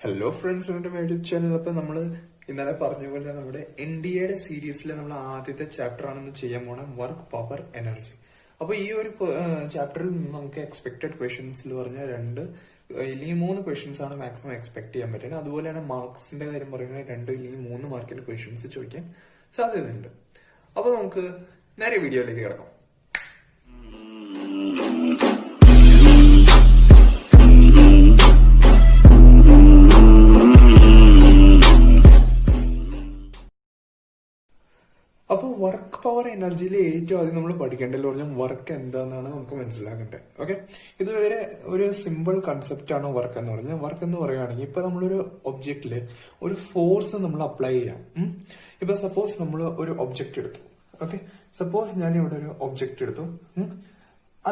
Hello friends, YouTube channel. അപ്പൊ നമ്മള് ഇന്നലെ പറഞ്ഞ പോലെ നമ്മുടെ NDA സീരീസിലെ നമ്മൾ ആദ്യത്തെ ചാപ്റ്റർ ആണെന്ന് ചെയ്യാൻ പോണ വർക്ക് പവർ എനർജി. അപ്പൊ ഈ ഒരു ചാപ്റ്ററിൽ നമുക്ക് എക്സ്പെക്ടഡ് ക്വസ്റ്റ്യൻസിൽ പറഞ്ഞ ഇല്ലെങ്കിൽ 3 ക്വസ്റ്റ്യൻസ് ആണ് മാക്സിമം എക്സ്പെക്ട് ചെയ്യാൻ പറ്റുന്നത്. അതുപോലെ തന്നെ മാർക്സിന്റെ കാര്യം പറയുന്നത് 2 ഇല്ലെങ്കിൽ 3 മാർക്കിന്റെ ക്വസ്റ്റ്യൻസ് ചോദിക്കാൻ സാധ്യതയുണ്ട്. അപ്പൊ നമുക്ക് നേരെ വീഡിയോയിലേക്ക് കിടക്കാം. അപ്പൊ വർക്ക് പവർ എനർജിയിൽ ഏറ്റവും ആദ്യം നമ്മൾ പഠിക്കേണ്ടല്ലോ പറഞ്ഞാൽ വർക്ക് എന്താണെന്നാണ് നമുക്ക് മനസ്സിലാക്കേണ്ടത്. ഓക്കെ, ഇതുവരെ ഒരു സിമ്പിൾ കൺസെപ്റ്റ് ആണ് വർക്ക് എന്ന് പറഞ്ഞാൽ. വർക്ക് എന്ന് പറയുകയാണെങ്കിൽ ഇപ്പൊ നമ്മളൊരു ഒബ്ജക്റ്റില് ഒരു ഫോഴ്സ് നമ്മൾ അപ്ലൈ ചെയ്യാം. ഇപ്പൊ സപ്പോസ് നമ്മൾ ഒരു ഒബ്ജക്റ്റ് എടുത്തു. ഓക്കെ, സപ്പോസ് ഞാൻ ഇവിടെ ഒരു ഒബ്ജക്റ്റ് എടുത്തു.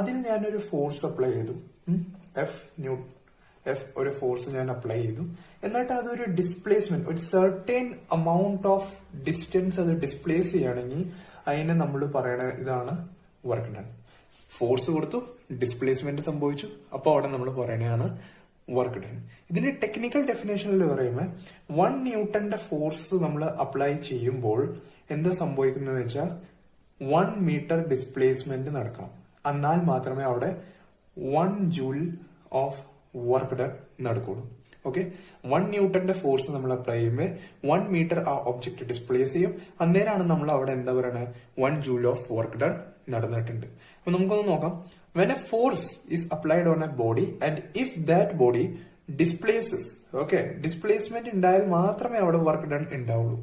അതിൽ ഞാനൊരു ഫോഴ്സ് അപ്ലൈ ചെയ്തു. എഫ് ഒരു ഫോഴ്സ് ഞാൻ അപ്ലൈ ചെയ്തു. എന്നിട്ട് അതൊരു ഡിസ്പ്ലേസ്മെന്റ്, ഒരു സർട്ടേൺ അമൗണ്ട് ഓഫ് ഡിസ്റ്റൻസ് അത് ഡിസ്പ്ലേസ് ചെയ്യുകയാണെങ്കിൽ അതിനെ നമ്മൾ പറയണ ഇതാണ് വർക്ക് ഡൺ. ഫോഴ്സ് കൊടുത്തു, ഡിസ്പ്ലേസ്മെന്റ് സംഭവിച്ചു, അപ്പൊ അവിടെ നമ്മൾ പറയണതാണ് വർക്ക് ഡൺ. ഇതിന്റെ ടെക്നിക്കൽ ഡെഫിനേഷനിൽ പറയുമ്പോൾ 1 ന്യൂട്ടന്റെ ഫോഴ്സ് നമ്മൾ അപ്ലൈ ചെയ്യുമ്പോൾ എന്താ സംഭവിക്കുന്നത് വെച്ചാൽ 1 മീറ്റർ ഡിസ്പ്ലേസ്മെന്റ് നടക്കണം. എന്നാൽ മാത്രമേ അവിടെ 1 ജൂൾ ഓഫ് വർക്ക് ഡൺ നടക്കുള്ളൂ. ഓക്കെ, 1 ന്യൂട്ടന്റെ ഫോഴ്സ് നമ്മൾ അപ്ലൈ ചെയ്യുമ്പോൾ 1 മീറ്റർ ആ ഒബ്ജക്ട് ഡിസ്പ്ലേസ് ചെയ്യും. അന്നേരമാണ് നമ്മൾ അവിടെ എന്താ പറയുന്നത് 1 ജൂൾ ഓഫ് വർക്ക് ഡൺ നടന്നിട്ടുണ്ട്. അപ്പൊ നമുക്കൊന്ന് നോക്കാം. When a force is applied on a body and if that body displaces, okay, displacement ഉണ്ടായാൽ മാത്രമേ അവിടെ വർക്ക് ഡൺ ഉണ്ടാവുള്ളൂ.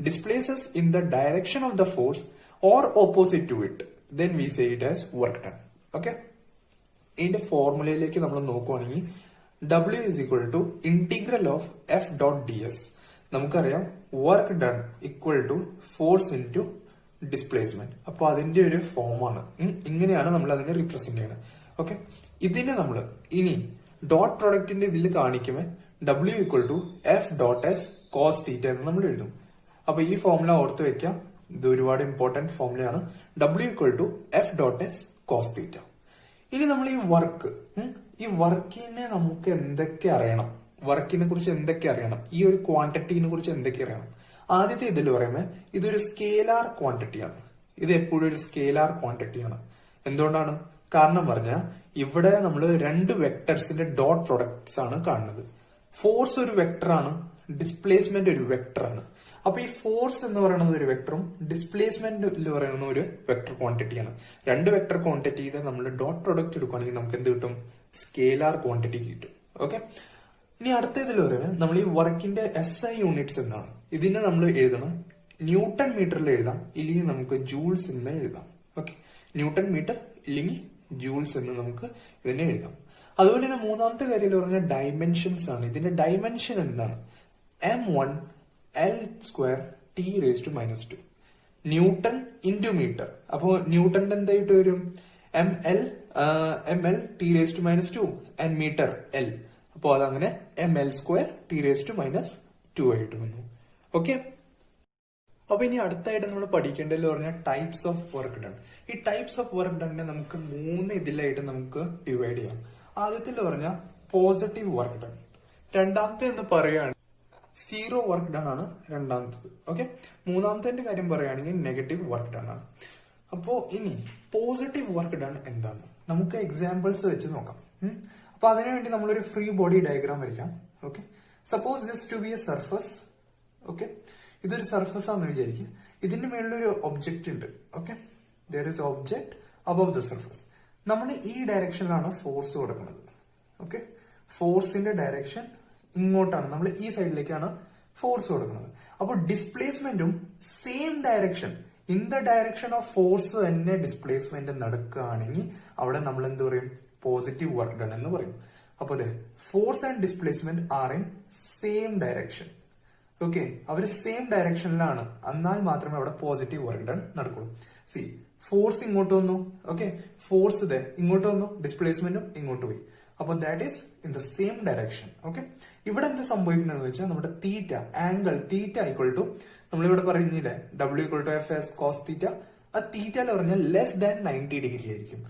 Displaces in the direction of the force or opposite to it, then we say it as work done. Okay, ഇതിന്റെ ഫോർമുലയിലേക്ക് നമ്മൾ നോക്കുവാണെങ്കിൽ W is equal to integral of F dot ds. നമുക്കറിയാം work done equal to force into displacement. അപ്പൊ അതിന്റെ ഒരു ഫോമാണ്. ഇങ്ങനെയാണ് നമ്മൾ അതിനെ റിപ്രസെന്റ് ചെയ്യുന്നത്. ഓക്കെ, ഇതിനെ നമ്മൾ ഇനി ഡോട്ട് പ്രൊഡക്റ്റിന്റെ ഇതിൽ കാണിക്കുമ്പോൾ W equal to F dot S cos theta എന്ന് നമ്മൾ എഴുതും. അപ്പൊ ഈ ഫോർമുല ഓർത്ത് വെക്കാം. ഇത് ഒരുപാട് ഇമ്പോർട്ടന്റ് ഫോർമുലയാണ്. W equal to F dot S cos theta. ഇനി നമ്മൾ ഈ വർക്കിനെ നമുക്ക് എന്തൊക്കെ അറിയണം, വർക്കിനെ കുറിച്ച് എന്തൊക്കെ അറിയണം, ഈ ഒരു ക്വാണ്ടിറ്റിനെ കുറിച്ച് എന്തൊക്കെ അറിയണം. ആദ്യത്തെ ഇതിൽ പറയുമ്പോൾ ഇതൊരു സ്കേലാർ ക്വാണ്ടിറ്റിയാണ്. ഇത് എപ്പോഴും ഒരു സ്കേലാർ ക്വാണ്ടിറ്റിയാണ്. എന്തുകൊണ്ടാണ്? കാരണം പറഞ്ഞാൽ ഇവിടെ നമ്മൾ 2 വെക്ടർസിന്റെ ഡോട്ട് പ്രൊഡക്ട്സ് ആണ് കാണുന്നത്. ഫോഴ്സ് ഒരു വെക്ടറാണ്, ഡിസ്പ്ലേസ്മെന്റ് ഒരു വെക്ടറാണ്. അപ്പൊ ഈ ഫോഴ്സ് എന്ന് പറയുന്നത് ഒരു വെക്ടറും ഡിസ്പ്ലേസ്മെന്റ് പറയുന്ന ഒരു വെക്ടർ ക്വാണ്ടിറ്റിയാണ്. 2 വെക്ടർ ക്വാണ്ടിറ്റിയുടെ നമ്മൾ ഡോട്ട് പ്രൊഡക്റ്റ് എടുക്കുകയാണെങ്കിൽ നമുക്ക് എന്ത് കിട്ടും? സ്കേലാർ ക്വാണ്ടിറ്റി കിട്ടും. ഓക്കെ, ഇനി അടുത്ത ഇതിൽ പറയുന്നത് നമ്മൾ ഈ വർക്കിന്റെ SI യൂണിറ്റ്സ് എന്നാണ്. ഇതിനെ നമ്മൾ എഴുതണം ന്യൂട്ടൺ മീറ്ററിൽ എഴുതാം, ഇല്ലെങ്കിൽ നമുക്ക് ജൂൾസ് എന്ന് എഴുതാം. ഓക്കെ, ന്യൂട്ടൺ മീറ്റർ ഇല്ലെങ്കിൽ ജൂൾസ് എന്ന് നമുക്ക് ഇതിനെ എഴുതാം. അതുപോലെ തന്നെ മൂന്നാമത്തെ കാര്യം പറഞ്ഞാൽ ഡയമെൻഷൻസ് ആണ്. ഇതിന്റെ ഡയമെൻഷൻ എന്താണ്? M1 L square T raise to -2 newton into metre. അപ്പോ ന്യൂട്ടന്റെ എന്തായിട്ട് വരും? ML T raise to -2 and metre L. അപ്പോ അതങ്ങനെ ML square T raise to -2 ആയിട്ട് വന്നു. ഓക്കെ, അപ്പൊ ഇനി അടുത്തായിട്ട് നമ്മൾ പഠിക്കേണ്ടതെന്ന് പറഞ്ഞാൽ ടൈപ്സ് ഓഫ് വർക്ക് ഡൺ. ഈ ടൈപ്സ് ഓഫ് വർക്ക് ഡണ്ണിനെ നമുക്ക് 3 ഇതിലായിട്ട് നമുക്ക് ഡിവൈഡ് ചെയ്യാം. ആദ്യത്തിൽ പറഞ്ഞാൽ പോസിറ്റീവ് വർക്ക് ഡൺ. രണ്ടാമത്തെ എന്ന് പറയുകയാണ് സീറോ വർക്ക് ഡൺ ആണ് രണ്ടാമത്തത്. ഓക്കെ, മൂന്നാമത്തെ കാര്യം പറയുകയാണെങ്കിൽ നെഗറ്റീവ് വർക്ക് ഡൺ ആണ്. അപ്പോ ഇനി പോസിറ്റീവ് വർക്ക് ഡൺ എന്താണ് നമുക്ക് എക്സാമ്പിൾസ് വെച്ച് നോക്കാം. അപ്പൊ അതിനുവേണ്ടി നമ്മളൊരു ഫ്രീ ബോഡി ഡയഗ്രാം വരയ്ക്കാം. Okay, suppose this to be a surface. Okay, ഇതൊരു സർഫസ് ആണെന്ന് വിചാരിക്കും. ഇതിന്റെ മേളിലൊരു ഒബ്ജക്റ്റ് ഉണ്ട്. Okay, there is object above the surface. നമ്മൾ ഈ ഡയറക്ഷനിലാണ് ഫോഴ്സ് കൊടുക്കുന്നത്. ഓക്കെ, ഫോഴ്സിന്റെ ഡയറക്ഷൻ ഇങ്ങോട്ടാണ്, നമ്മൾ ഈ സൈഡിലേക്കാണ് ഫോഴ്സ് കൊടുക്കുന്നത്. അപ്പൊ ഡിസ്പ്ലേസ്മെന്റും same direction, in the direction of force തന്നെ ഡിസ്പ്ലേസ്മെന്റ് നടക്കുകയാണെങ്കിൽ അവിടെ നമ്മൾ എന്ത് പറയും? പോസിറ്റീവ് വർക്ക് ഡൺ എന്ന് പറയും. അപ്പൊ അതെ, force and displacement are in same direction. Okay, അവര് സെയിം ഡയറക്ഷനിലാണ്, എന്നാൽ മാത്രമേ അവിടെ പോസിറ്റീവ് വർക്ക് ഡൺ നടക്കുള്ളൂ. സി, ഫോഴ്സ് ഇങ്ങോട്ട് വന്നു. ഓക്കെ, ഫോഴ്സ് ഇതേ ഇങ്ങോട്ട് വന്നു, ഡിസ്പ്ലേസ്മെന്റും ഇങ്ങോട്ട് പോയി. അപ്പൊ that is in the same direction. Okay, ഇവിടെ എന്ത് സംഭവിക്കുന്നത് വെച്ചാൽ നമ്മുടെ theta angle theta equal to നമ്മളിവിടെ പറയുന്നില്ലേ W equal to F S cos theta. ആ തീറ്റ എന്ന് പറഞ്ഞാൽ ലെസ് ദാൻ 90 ഡിഗ്രി ആയിരിക്കും.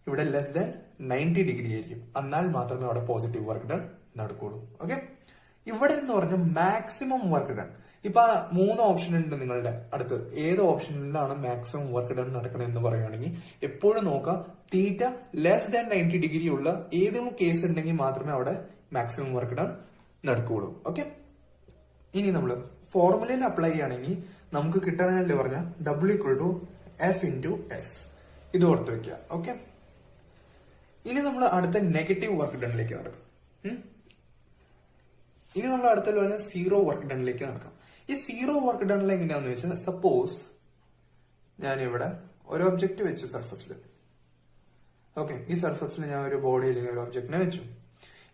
ഇവിടെ ലെസ് ദാൻ 90 ഡിഗ്രി ആയിരിക്കും. എന്നാൽ മാത്രമേ അവിടെ പോസിറ്റീവ് വർക്ക് ഡൺ നടക്കുള്ളൂ. ഓക്കെ, ഇവിടെ എന്ന് പറഞ്ഞാൽ മാക്സിമം വർക്ക് ഡൺ. ഇപ്പൊ 3 ഓപ്ഷൻ ഉണ്ട് നിങ്ങളുടെ അടുത്ത്. ഏത് ഓപ്ഷനിലാണ് മാക്സിമം വർക്ക് ഡൺ നടക്കണം എന്ന് പറയുകയാണെങ്കിൽ എപ്പോഴും നോക്കാം തീറ്റ ലെസ് ദാൻ 90 ഡിഗ്രി ഉള്ള ഏതെങ്കിലും കേസ് ഉണ്ടെങ്കിൽ മാത്രമേ അവിടെ മാക്സിമം വർക്ക് ഡൺ നടക്കുകയുള്ളൂ. ഓക്കെ, ഇനി നമ്മൾ ഫോർമുലയിൽ അപ്ലൈ ചെയ്യുകയാണെങ്കിൽ നമുക്ക് കിട്ടാനല്ലേ പറഞ്ഞ W=F×S. ഇത് ഓർത്ത് വെക്കുക. ഓക്കെ, ഇനി നമ്മൾ അടുത്ത നെഗറ്റീവ് വർക്ക് ഡണിലേക്ക് നടക്കും. ഇനി നമ്മൾ അടുത്ത പറഞ്ഞ സീറോ വർക്ക് ഡണിലേക്ക് നടക്കാം. ഈ സീറോ വർക്ക് ഡണിൽ എങ്ങനെയാന്ന് വെച്ചാൽ, സപ്പോസ് ഞാനിവിടെ ഒരു ഒബ്ജക്റ്റ് വെച്ചു സർഫസിൽ. ഓക്കെ, ഈ സർഫസിൽ ഞാൻ ഒരു ബോഡി അല്ലെങ്കിൽ ഒരു ഒബ്ജക്റ്റിനെ വെച്ചു.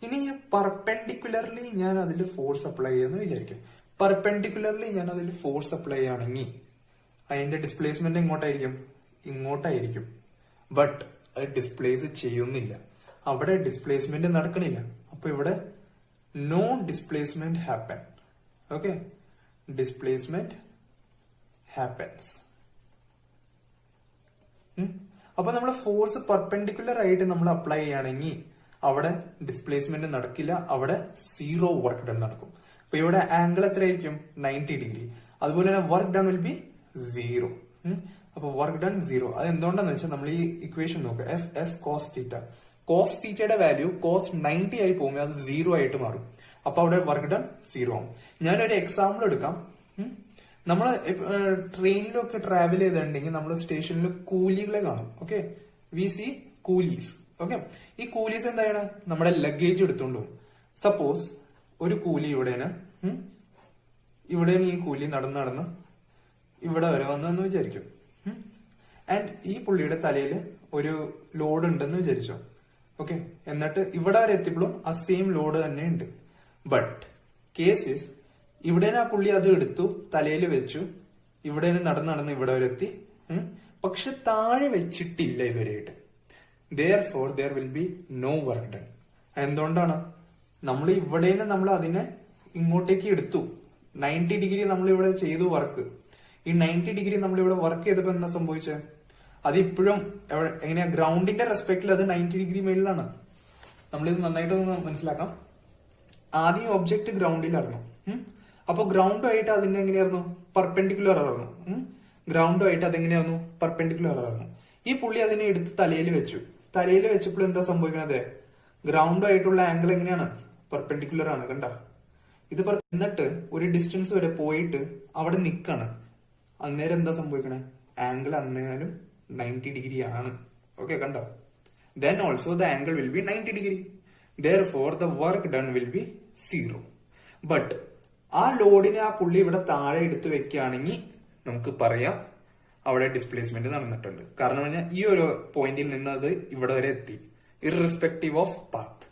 ഇനി ഞാൻ പെർപെൻഡിക്കുലർലി ഞാൻ അതിൽ ഫോഴ്സ് അപ്ലൈ ചെയ്യുമെന്ന് വിചാരിക്കും. പെർപെൻഡിക്കുലർലി ഞാൻ അതിൽ ഫോഴ്സ് അപ്ലൈ ചെയ്യുകയാണെങ്കിൽ അതിന്റെ ഡിസ്പ്ലേസ്മെന്റ് എങ്ങോട്ടായിരിക്കും? ഇങ്ങോട്ടായിരിക്കും. ബട്ട് അത് ഡിസ്പ്ലേസ് ചെയ്യുന്നില്ല, അവിടെ ഡിസ്പ്ലേസ്മെന്റ് നടക്കണില്ല. അപ്പൊ ഇവിടെ no displacement happen. Okay, displacement happens. അപ്പൊ നമ്മൾ ഫോഴ്സ് പെർപെൻഡിക്കുലർ ആയിട്ട് നമ്മൾ അപ്ലൈ ചെയ്യുകയാണെങ്കിൽ അവിടെ ഡിസ്പ്ലേസ്മെന്റ് നടക്കില്ല, അവിടെ സീറോ വർക്ക് ഡൺ നടക്കും. അപ്പൊ ഇവിടെ ആംഗിൾ എത്രയായിരിക്കും? 90 ഡിഗ്രി. അതുപോലെ തന്നെ വർക്ക് ഡൺ വിൽ ബി 0. അപ്പൊ വർക്ക് ഡൺ 0. അത് എന്തുകൊണ്ടാന്ന് വെച്ചാൽ നമ്മൾ ഈ ഇക്വേഷൻ നോക്കുക, F/S cos θ. കോസ് തീറ്റയുടെ വാല്യൂ കോസ് 90 ആയി പോകുമ്പോൾ അത് 0 ആയിട്ട് മാറും. അപ്പൊ അവിടെ വർക്ക് ഡൺ 0 ആവും. ഞാനൊരു എക്സാമ്പിൾ എടുക്കാം. നമ്മൾ ട്രെയിനിലൊക്കെ ട്രാവൽ ചെയ്തിട്ടുണ്ടെങ്കിൽ നമ്മൾ സ്റ്റേഷനിൽ കൂലികളെ കാണും. Okay, we see coolies. Okay, ഈ കൂലീസ് എന്താണ്? നമ്മുടെ ലഗേജ് എടുത്തോണ്ട് പോകും. സപ്പോസ് ഒരു കൂലി ഇവിടെയാണ് ഈ കൂലി നടന്ന് ഇവിടെ വരെ വന്നു വിചാരിക്കും. ആൻഡ് ഈ പുള്ളിയുടെ തലയിൽ ഒരു ലോഡ് ഉണ്ടെന്ന് വിചാരിച്ചോ. ഓക്കെ, എന്നിട്ട് ഇവിടെ വരെ എത്തിയപ്പോഴും ആ സെയിം ലോഡ് തന്നെ ഉണ്ട്. ബട്ട് കേസ് ഈസ് ഇവിടെ ആ പുള്ളി അത് എടുത്തു, തലയിൽ വെച്ചു, ഇവിടെ നടന്ന് ഇവിടെ വരെ എത്തി. പക്ഷെ താഴെ വെച്ചിട്ടില്ല ഇതുവരെയായിട്ട്. Therefore there will be no work done. എന്തുകൊണ്ടാണ്? നമ്മൾ ഇവിടെ നമ്മൾ അതിനെ ഇങ്ങോട്ടേക്ക് എടുത്തു. 90 ഡിഗ്രി നമ്മൾ ഇവിടെ ചെയ്തു വർക്ക്. ഈ 90 ഡിഗ്രി നമ്മൾ ഇവിടെ വർക്ക് ചെയ്തപ്പോ എന്താ സംഭവിച്ചത്? അത് ഇപ്പോഴും എങ്ങനെയാ? ഗ്രൗണ്ടിന്റെ റെസ്പെക്റ്റിൽ അത് 90 ഡിഗ്രി മേളിലാണ്. നമ്മളിത് നന്നായിട്ടൊന്ന് മനസ്സിലാക്കാം. ആദ്യം ഒബ്ജക്ട് ഗ്രൗണ്ടിലായിരുന്നു. അപ്പൊ ഗ്രൗണ്ടുമായിട്ട് അതിന്റെ എങ്ങനെയായിരുന്നു? പെർപെൻഡിക്കുലർ ആയിരുന്നു. ഗ്രൗണ്ടുമായിട്ട് അതെങ്ങനെയായിരുന്നു? പെർപെൻഡിക്കുലർ ആയിരുന്നു. ഈ പുള്ളി അതിനെ എടുത്ത് തലയിൽ വെച്ചു. തലയിൽ വെച്ചപ്പോൾ എന്താ സംഭവിക്കണത്? ഗ്രൗണ്ടുമായിട്ടുള്ള ആംഗിൾ എങ്ങനെയാണ്? പെർപെൻഡിക്കുലർ ആണ്. കണ്ട ഇത്. എന്നിട്ട് ഒരു ഡിസ്റ്റൻസ് വരെ പോയിട്ട് അവിടെ നിൽക്കാണ്. അന്നേരം എന്താ സംഭവിക്കണേ? ആംഗിൾ അന്നേരം 90 ഡിഗ്രി ആണ്. ഓക്കെ, കണ്ടോ? Then also the angle will be 90 degree. Therefore the work done will be 0. But ആ ലോഡിനെ ആ പുള്ളി ഇവിടെ താഴെ എടുത്ത് വെക്കുകയാണെങ്കിൽ നമുക്ക് പറയാം അവിടെ ഡിസ്പ്ലേസ്മെന്റ് നടന്നിട്ടുണ്ട്. കാരണം പറഞ്ഞാൽ ഈ ഒരു പോയിന്റിൽ നിന്ന് അത് ഇവിടെ വരെ എത്തി, ഇറസ്പെക്ടീവ് ഓഫ് പാത്ത്.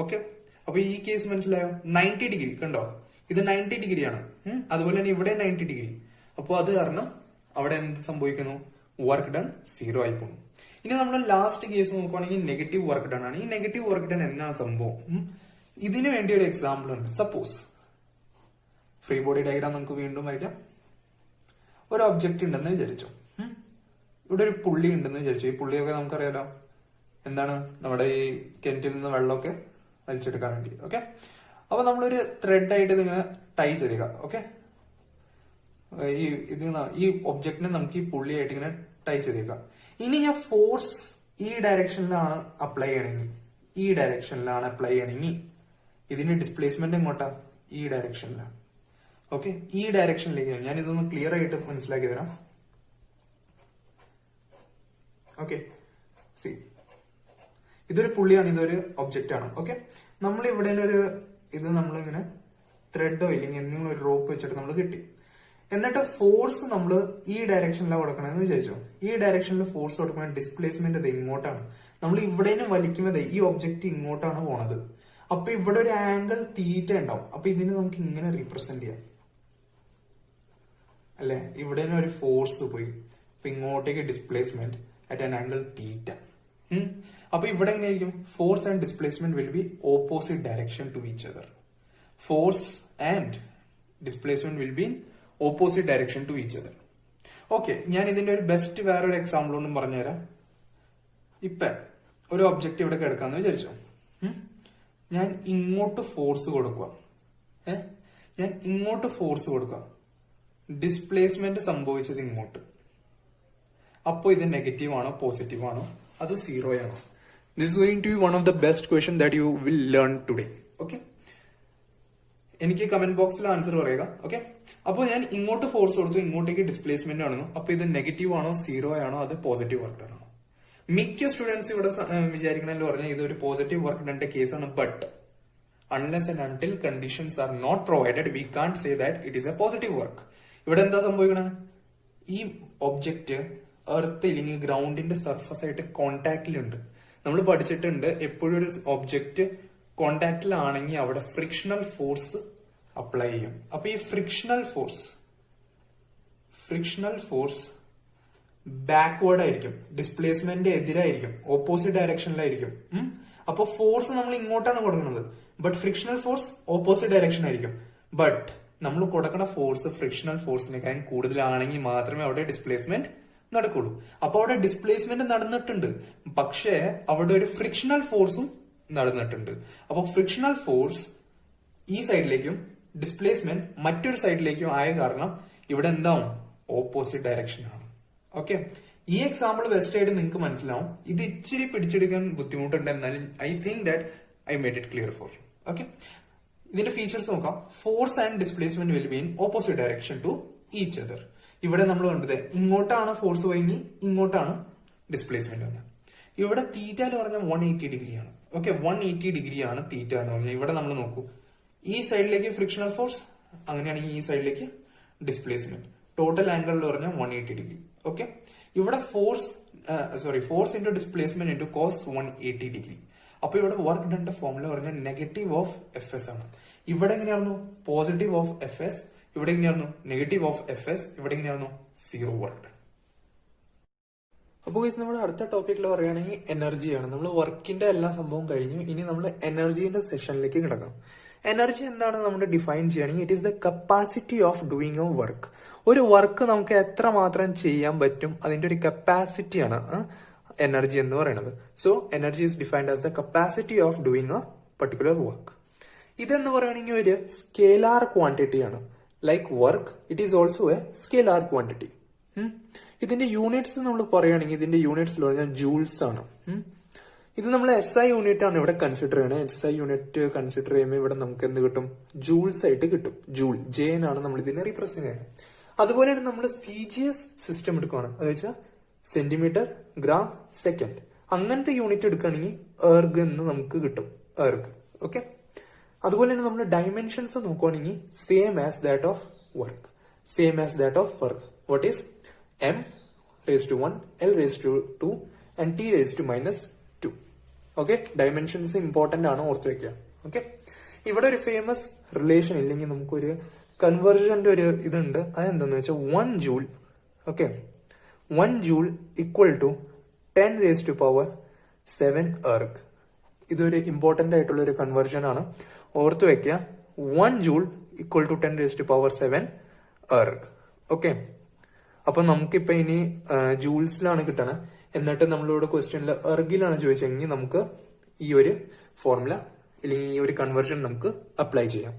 ഓക്കെ, അപ്പൊ ഈ കേസ് മനസ്സിലായോ? 90 ഡിഗ്രി കണ്ടോ? ഇത് 90 ഡിഗ്രിയാണ്. അതുപോലെ തന്നെ ഇവിടെ 90 ഡിഗ്രി. അപ്പോൾ അത് കാരണം അവിടെ എന്ത് സംഭവിക്കുന്നു? വർക്ക് ഡൺ 0 ആയി പോകുന്നു. ഇനി നമ്മൾ ലാസ്റ്റ് കേസ് നോക്കുവാണെങ്കിൽ നെഗറ്റീവ് വർക്ക് ഡൺ ആണ്. ഈ നെഗറ്റീവ് വർക്ക് ഡൺ എന്നാ സംഭവം? ഇതിനു വേണ്ടി ഒരു എക്സാമ്പിൾ ഉണ്ട്. സപ്പോസ് ഫ്രീ ബോഡി ഡയഗ്രാം നമുക്ക് വീണ്ടും വരയ്ക്കാം. ഒരു ഒബ്ജക്റ്റ് ഉണ്ടെന്ന് വിചാരിച്ചു. ഇവിടെ ഒരു പുള്ളി ഉണ്ടെന്ന് വിചാരിച്ചു. ഈ പുള്ളിയൊക്കെ നമുക്കറിയാലോ എന്താണ്? നമ്മുടെ ഈ കിണറ്റിൽ നിന്ന് വെള്ളമൊക്കെ വലിച്ചെടുക്കാൻ വേണ്ടി. ഓക്കെ, അപ്പൊ നമ്മളൊരു ത്രെഡ് ആയിട്ട് ഇതിങ്ങനെ ടൈ ചെയ്യുക. ഓക്കെ, ഈ ഒബ്ജക്റ്റിനെ നമുക്ക് ഈ പുള്ളിയായിട്ട് ഇങ്ങനെ ടൈ ചെയ്തേക്കാം. ഇനി ഞാൻ ഫോഴ്സ് ഈ ഡയറക്ഷനിലാണ് അപ്ലൈ ചെയ്യണമെങ്കിൽ ഇതിന്റെ ഡിസ്പ്ലേസ്മെന്റ് എങ്ങോട്ടാ? ഈ ഡയറക്ഷനിലാണ്. ഓക്കെ, ഈ ഡയറക്ഷനിലേക്ക് ഞാൻ ഇതൊന്ന് ക്ലിയർ ആയിട്ട് മനസ്സിലാക്കി തരാം. ഓക്കെ, സി ഇതൊരു പുള്ളിയാണ്, ഇതൊരു ഒബ്ജക്റ്റ് ആണ്. ഓക്കെ, നമ്മൾ ഇവിടെ ഒരു നമ്മളിങ്ങനെ ത്രെഡോ ഇല്ലെങ്കിൽ എന്തെങ്കിലും ഒരു റോപ്പ് വെച്ചിട്ട് നമ്മൾ കിട്ടി. എന്നിട്ട് ഫോഴ്സ് നമ്മൾ ഈ ഡയറക്ഷനിലാണ് കൊടുക്കണമെന്ന് വിചാരിച്ചോ. ഈ ഡയറക്ഷനിൽ ഫോഴ്സ് കൊടുക്കുമ്പോൾ ഡിസ്പ്ലേസ്മെന്റ് അത് ഇങ്ങോട്ടാണ്. നമ്മൾ ഇവിടെ വലിക്കുമ്പോൾ ഈ ഒബ്ജക്റ്റ് ഇങ്ങോട്ടാണ് പോണത്. അപ്പൊ ഇവിടെ ഒരു ആംഗിൾ തീറ്റ ഉണ്ടാവും. അപ്പൊ ഇതിനെ നമുക്ക് ഇങ്ങനെ റീപ്രസെന്റ് ചെയ്യാം അല്ലെ? ഇവിടെ ഒരു ഫോഴ്സ് പോയി, അപ്പൊ ഇങ്ങോട്ടേക്ക് displacement at an angle theta. അപ്പൊ ഇവിടെ എങ്ങനെയായിരിക്കും? Force and displacement will be opposite direction to each other. Force and displacement will be in opposite direction to each other. Okay, ഞാൻ ഇതിന്റെ ഒരു ബെസ്റ്റ് വേറൊരു എക്സാമ്പിൾ ഒന്നും പറഞ്ഞുതരാം. ഇപ്പൊ ഒരു ഒബ്ജക്റ്റ് ഇവിടെ കിടക്കാന്ന് വിചാരിച്ചോ. ഞാൻ ഇങ്ങോട്ട് ഫോഴ്സ് കൊടുക്കുക. ഞാൻ ഇങ്ങോട്ട് ഫോഴ്സ് കൊടുക്കാം, ഡിസ്പ്ലേസ്മെന്റ് സംഭവിച്ചത് ഇങ്ങോട്ട്. അപ്പോ ഇത് നെഗറ്റീവ് ആണോ പോസിറ്റീവ് ആണോ അത് സീറോ ആണോ? This is going to be one of the best question that you will learn today. Okay, എനിക്ക് കമന്റ് ബോക്സിൽ ആൻസർ പറയുക. ഓക്കെ, അപ്പോൾ ഞാൻ ഇങ്ങോട്ട് ഫോഴ്സ് കൊടുത്തു, ഇങ്ങോട്ടേക്ക് ഡിസ്പ്ലേസ്മെന്റ് ആണെന്നു. അപ്പൊ ഇത് നെഗറ്റീവ് ആണോ സീറോ ആണോ അത് പോസിറ്റീവ് വർക്ക് ഡൺ ആണോ? മിക്ക സ്റ്റുഡൻസ് ഇവിടെ വിചാരിക്കണമെന്ന് പറഞ്ഞാൽ ഇത് ഒരു പോസിറ്റീവ് വർക്ക് ഡണ്ണിന്റെ കേസാണ്. But unless and until conditions are not provided we can't say that it is a positive work. ഇവിടെ എന്താ സംഭവിക്കണേ? ഈ ഒബ്ജക്റ്റ് എർത്ത് ഇല്ലെങ്കിൽ ഗ്രൗണ്ടിന്റെ സർഫസ് ആയിട്ട് കോണ്ടാക്റ്റിലുണ്ട്. നമ്മൾ പഠിച്ചിട്ടുണ്ട് എപ്പോഴും ഒരു ഒബ്ജക്റ്റ് കോണ്ടാക്റ്റിലാണെങ്കിൽ അവിടെ ഫ്രിക്ഷണൽ ഫോഴ്സ് അപ്ലൈ ചെയ്യും. അപ്പൊ ഈ ഫ്രിക്ഷണൽ ഫോഴ്സ് ബാക്ക്വേർഡ് ആയിരിക്കും, ഡിസ്പ്ലേസ്മെന്റ് എതിരായിരിക്കും, ഓപ്പോസിറ്റ് ഡയറക്ഷനിലായിരിക്കും. അപ്പൊ ഫോഴ്സ് നമ്മൾ ഇങ്ങോട്ടാണ് കൊടുക്കുന്നത്, but frictional force opposite direction ആയിരിക്കും. ബട്ട് നമ്മൾ കൊടുക്കുന്ന ഫോഴ്സ് ഫ്രിക്ഷണൽ ഫോഴ്സിനേക്കാൾ കൂടുതലാണെങ്കിൽ മാത്രമേ അവിടെ ഡിസ്പ്ലേസ്മെന്റ് നടക്കുള്ളൂ. അപ്പൊ അവിടെ ഡിസ്പ്ലേസ്മെന്റ് നടന്നിട്ടുണ്ട്, പക്ഷേ അവിടെ ഒരു ഫ്രിക്ഷണൽ ഫോഴ്സും നടന്നിട്ടുണ്ട്. അപ്പൊ ഫ്രിക്ഷണൽ ഫോഴ്സ് ഈ സൈഡിലേക്കും ഡിസ്പ്ലേസ്മെന്റ് മറ്റൊരു സൈഡിലേക്കും ആയ കാരണം ഇവിടെ എന്താവും? ഓപ്പോസിറ്റ് ഡയറക്ഷൻ ആണ്. ഓക്കെ, ഈ എക്സാമ്പിൾ ബെസ്റ്റ് ആയിട്ട് നിങ്ങൾക്ക് മനസ്സിലാവും. ഇത് ഇച്ചിരി പിടിച്ചെടുക്കാൻ ബുദ്ധിമുട്ടുണ്ട്, എന്നാലും I think that I made it clear for you. Okay, ഇതിന്റെ ഫീച്ചേഴ്സ് നോക്കാം. Force and displacement will be in opposite direction to each other. ഇവിടെ നമ്മൾ കണ്ടത് ഇങ്ങോട്ടാണ് ഫോഴ്സ് പോയെങ്കിൽ ഇങ്ങോട്ടാണ് ഡിസ്പ്ലേസ്മെന്റ് വന്നത്. ഇവിടെ തീറ്റ എന്ന് പറഞ്ഞാൽ 180 ഡിഗ്രിയാണ്. ഓക്കെ, 180 ഡിഗ്രിയാണ് തീറ്റ എന്ന് പറഞ്ഞാൽ. ഇവിടെ നമ്മൾ നോക്കൂ, ഈ സൈഡിലേക്ക് ഫ്രിക്ഷണൽ ഫോഴ്സ്, അങ്ങനെയാണെങ്കിൽ ഈ സൈഡിലേക്ക് ഡിസ്പ്ലേസ്മെന്റ്. ടോട്ടൽ ആംഗിൾ എന്ന് പറഞ്ഞാൽ 180 ഡിഗ്രി. ഓക്കെ, ഇവിടെ force into displacement into cos 180 degree. അപ്പൊ ഇവിടെ വർക്ക് ഡണ്ണിന്റെ ഫോർമുല പറഞ്ഞാൽ നെഗറ്റീവ് ഓഫ് എഫ് എസ് ആണ്. ഇവിടെ എങ്ങനെയായിരുന്നു? Positive of F S. ഇവിടെ എങ്ങനെയായിരുന്നു? Negative of F S. ഇവിടെ എങ്ങനെയായിരുന്നു? Zero work done. അപ്പോൾ ഇത് നമ്മുടെ അടുത്ത ടോപ്പിക്കിൽ പറയുകയാണെങ്കിൽ എനർജിയാണ്. നമ്മൾ വർക്കിന്റെ എല്ലാ സംഭവം കഴിഞ്ഞു, ഇനി നമ്മൾ എനർജിന്റെ സെഷനിലേക്ക് കിടക്കാം. എനർജി എന്താണ് നമ്മൾ ഡിഫൈൻ ചെയ്യുകയാണെങ്കിൽ it is the capacity of doing A work. ഒരു വർക്ക് നമുക്ക് എത്രമാത്രം ചെയ്യാൻ പറ്റും അതിന്റെ ഒരു കപ്പാസിറ്റിയാണ് എനർജി എന്ന് പറയുന്നത്. So energy is defined as the capacity of doing A particular work. ഇതെന്ന് പറയുകയാണെങ്കിൽ ഒരു സ്കേലാർ ക്വാണ്ടിറ്റി ആണ്. Like work, it is also A scalar quantity. ഇതിന്റെ യൂണിറ്റ്സ് നമ്മൾ പറയുകയാണെങ്കിൽ ഇതിന്റെ യൂണിറ്റ്സ് പറഞ്ഞാൽ ജൂൾസ് ആണ്. ഇത് നമ്മൾ SI യൂണിറ്റ് ആണ് ഇവിടെ കൺസിഡർ ചെയ്യണത്. SI യൂണിറ്റ് കൺസിഡർ ചെയ്യുമ്പോൾ ഇവിടെ നമുക്ക് എന്ത് കിട്ടും? ജൂൾസ് ആയിട്ട് കിട്ടും. ജൂൾ ജെയിനാണ് നമ്മൾ ഇതിനെ റീപ്രസെന്റ് ചെയ്യുന്നത്. അതുപോലെ തന്നെ നമ്മൾ CGS സിസ്റ്റം എടുക്കുകയാണ്, അത് വെച്ചാൽ സെന്റിമീറ്റർ, ഗ്രാം, സെക്കൻഡ്, അങ്ങനത്തെ യൂണിറ്റ് എടുക്കുകയാണെങ്കിൽ എർഗ് എന്ന് നമുക്ക് കിട്ടും. എർഗ്. ഓക്കെ, അതുപോലെ തന്നെ നമ്മൾ ഡയമെൻഷൻസ് നോക്കുകയാണെങ്കിൽ same as that of work. What is m⁻⁴, l⁻², and t⁻². Okay, dimensions important ആണ്, ഓർത്ത് വെക്കുക. ഓക്കെ, ഇവിടെ ഒരു ഫേമസ് റിലേഷൻ ഇല്ലെങ്കിൽ നമുക്കൊരു കൺവേർഷന്റെ ഒരു ഇതുണ്ട്. അതെന്താന്ന് വെച്ചാൽ 1 joule. Okay, 1 joule equal to 10⁻⁷ erg. ഇതൊരു ഇമ്പോർട്ടന്റ് ആയിട്ടുള്ള ഒരു കൺവേർഷൻ ആണ്, ഓർത്ത് വെക്കുക. 1 joule equal to 10⁻⁷ erg. Okay, അപ്പൊ നമുക്കിപ്പോ ഇനി ജൂൾസിലാണ് കിട്ടണത്. എന്നിട്ട് നമ്മളിവിടെ ക്വസ്റ്റ്യനിൽ എർഗിലാണ് ചോദിച്ചെങ്കിൽ നമുക്ക് ഈ ഒരു ഫോർമുല അല്ലെങ്കിൽ ഈ ഒരു കൺവേർഷൻ നമുക്ക് അപ്ലൈ ചെയ്യാം.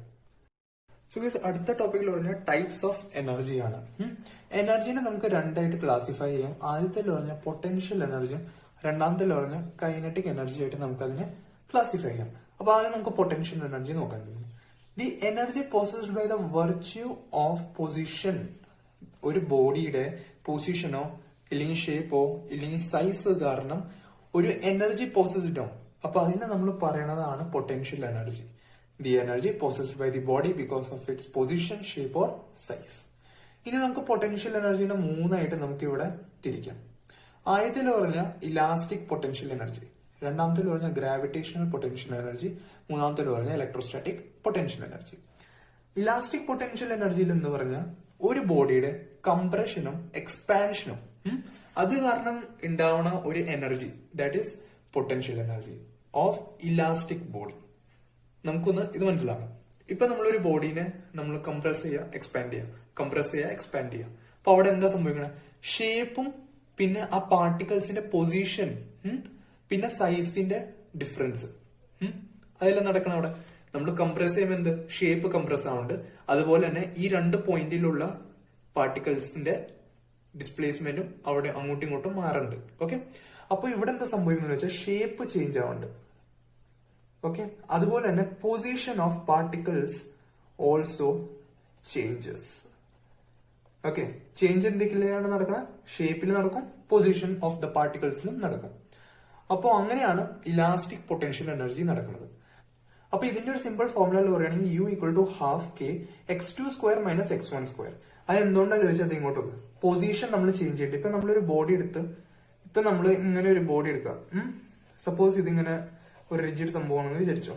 സോ അടുത്ത ടോപ്പിക്കിൽ പറഞ്ഞാൽ ടൈപ്സ് ഓഫ് എനർജിയാണ്. എനർജിനെ നമുക്ക് രണ്ടായിട്ട് ക്ലാസിഫൈ ചെയ്യാം. ആദ്യത്തിൽ പറഞ്ഞാൽ പൊട്ടൻഷ്യൽ എനർജിയും രണ്ടാമത്തിൽ പറഞ്ഞാൽ കൈനറ്റിക് എനർജി ആയിട്ട് നമുക്ക് അതിനെ ക്ലാസിഫൈ ചെയ്യാം. അപ്പൊ ആദ്യം നമുക്ക് പൊട്ടൻഷ്യൽ എനർജി നോക്കാൻ. The energy possessed by the virtue of position. ഒരു ബോഡിയുടെ പൊസിഷനോ ഇല്ലെങ്കിൽ ഷേപ്പോ ഇല്ലെങ്കിൽ സൈസ് കാരണം ഒരു എനർജി പോസസ്ഡ് ആവും. അപ്പൊ അതിനെ നമ്മൾ പറയണതാണ് potential energy. The energy possessed by the body because of its position, shape or size. ഇനി നമുക്ക് പൊട്ടൻഷ്യൽ എനർജിനെ മൂന്നായിട്ട് നമുക്ക് ഇവിടെ തിരിക്കാം. ആദ്യത്തിൽ പറഞ്ഞാൽ ഇലാസ്റ്റിക് പൊട്ടൻഷ്യൽ എനർജി, രണ്ടാമത്തിൽ പറഞ്ഞാൽ ഗ്രാവിറ്റേഷണൽ പൊട്ടൻഷ്യൽ എനർജി, മൂന്നാമത്തിൽ പറഞ്ഞാൽ electrostatic potential energy. Elastic potential എനർജിയിൽ എന്ന് പറഞ്ഞാൽ ഒരു ബോഡിയുടെ കംപ്രഷനും എക്സ്പാൻഷനും അത് കാരണം ഉണ്ടാവുന്ന ഒരു energy, that is potential energy of elastic body. നമുക്കൊന്ന് ഇത് മനസ്സിലാക്കാം. ഇപ്പൊ നമ്മളൊരു ബോഡീനെ നമ്മൾ കംപ്രസ് ചെയ്യുക, എക്സ്പാൻഡ് ചെയ്യുക, കംപ്രസ് ചെയ്യുക, എക്സ്പാൻഡ് ചെയ്യുക. അപ്പൊ അവിടെ എന്താ സംഭവിക്കണേ? ഷേപ്പും പിന്നെ ആ പാർട്ടിക്കിൾസിന്റെ പൊസിഷൻ പിന്നെ സൈസിന്റെ ഡിഫറൻസ് അതെല്ലാം നടക്കണം അവിടെ. നമ്മൾ കംപ്രസ് ചെയ്യുമ്പോൾ എന്ത് ഷേപ്പ് കംപ്രസ് ആവുന്നുണ്ട്. അതുപോലെ തന്നെ ഈ രണ്ട് പോയിന്റിലുള്ള പാർട്ടിക്കിൾസിന്റെ ഡിസ്പ്ലേസ്മെന്റും അവിടെ അങ്ങോട്ടും ഇങ്ങോട്ടും മാറുന്നുണ്ട്. ഓക്കെ, അപ്പൊ ഇവിടെ എന്താ സംഭവിക്കുന്നത് വെച്ചാൽ ഷേപ്പ് ചേഞ്ച് ആവുന്നുണ്ട്. ഓക്കെ, അതുപോലെ തന്നെ position of particles also changes. Okay, change എന്തൊക്കെയാണ് നടക്കുന്നത്? ഷേപ്പിൽ നടക്കും, പൊസിഷൻ ഓഫ് ദ പാർട്ടിക്കിൾസിലും നടക്കും. അപ്പോൾ അങ്ങനെയാണ് ഇലാസ്റ്റിക് പൊട്ടൻഷ്യൽ എനർജി നടക്കുന്നത്. അപ്പൊ ഇതിന്റെ ഒരു സിമ്പിൾ ഫോർമുല പറയുകയാണെങ്കിൽ U equal to half K x2 square minus x1 square. അത് എന്തുകൊണ്ടാണ് ചോദിച്ചാൽ അത് ഇങ്ങോട്ട് പൊസിഷൻ നമ്മൾ ചേഞ്ച് ചെയ്തിട്ട് ഇപ്പൊ നമ്മളൊരു ബോഡി എടുത്ത് ഇപ്പൊ നമ്മൾ ഇങ്ങനെ ഒരു ബോഡി എടുക്കുക. സപ്പോസ് ഇതിങ്ങനെ ഒരു റിജിഡ് സംഭവമാണെന്ന് വിചാരിച്ചോ.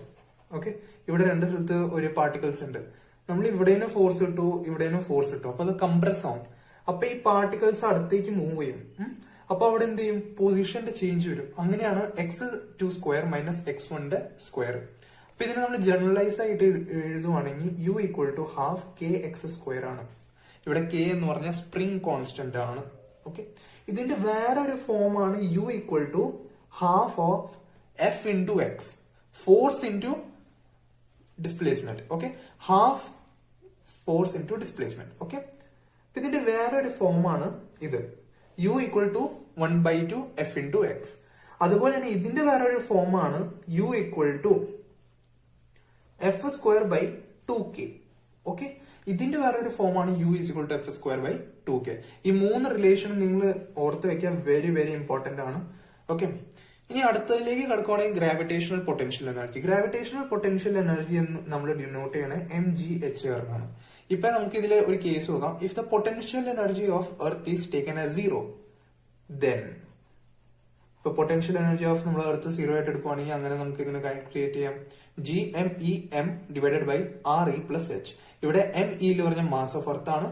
ഓക്കെ, ഇവിടെ രണ്ട് സ്ഥലത്ത് ഒരു പാർട്ടിക്കിൾസ് ഉണ്ട്. നമ്മൾ ഇവിടേനും ഫോഴ്സ് ഇട്ടു, ഇവിടേനും ഫോഴ്സ് ഇട്ടു. അപ്പൊ അത് കംപ്രസ് ആവും. അപ്പൊ ഈ പാർട്ടിക്കിൾസ് അടുത്തേക്ക് മൂവ് ചെയ്യും. അപ്പൊ അവിടെ എന്ത് ചെയ്യും? പൊസിഷന്റെ ചേഞ്ച് വരും. അങ്ങനെയാണ് x2 square minus x1 square. അപ്പൊ ഇതിനെ നമ്മൾ ജനറലൈസ് ആയിട്ട് എഴുതുവാണെങ്കിൽ U equal to half K X square ആണ്. ഇവിടെ കെ എന്ന് പറഞ്ഞാൽ സ്പ്രിംഗ് കോൺസ്റ്റന്റ് ആണ്. ഓക്കെ, ഇതിന്റെ വേറൊരു ഫോം ആണ് U equal to half of F into X, force into displacement. Okay, half force into displacement. Okay, ഇതിന്റെ വേറൊരു ഫോം ആണ് ഇത് U equal to 1/2 F into X. അതുപോലെ തന്നെ ഇതിന്റെ വേറൊരു ഫോം ആണ് U equal to F square by 2k. Okay, ഇതിന്റെ വേറൊരു ഫോം ആണ് U is equal to F square by 2k. ഈ മൂന്ന് റിലേഷൻ നിങ്ങൾ ഓർത്ത് വെക്കാൻ വെരി വെരി ഇമ്പോർട്ടന്റ് ആണ്. ഓക്കെ, ഇനി അടുത്തതിലേക്ക് കിടക്കുകയാണെങ്കിൽ gravitational potential energy. Gravitational potential energy എന്ന് നമ്മൾ ഡിനോട്ട് ചെയ്യണ MgHr എന്നാണ്. ഇപ്പൊ നമുക്ക് ഇതിൽ ഒരു കേസ് നോക്കാം. If the potential energy of earth is taken as 0, then ഇപ്പൊ പൊട്ടൻഷ്യൽ എനർജി ഓഫ് നമ്മൾ എർത്ത് 0 ആയിട്ട് എടുക്കുവാണെങ്കിൽ അങ്ങനെ നമുക്ക് ഇതിനെ ക്രിയേറ്റ് ചെയ്യാം. GMEM divided by RE plus H. ഇവിടെ ME പറഞ്ഞ മാസ് ഓഫ് എർത്ത് ആണ്,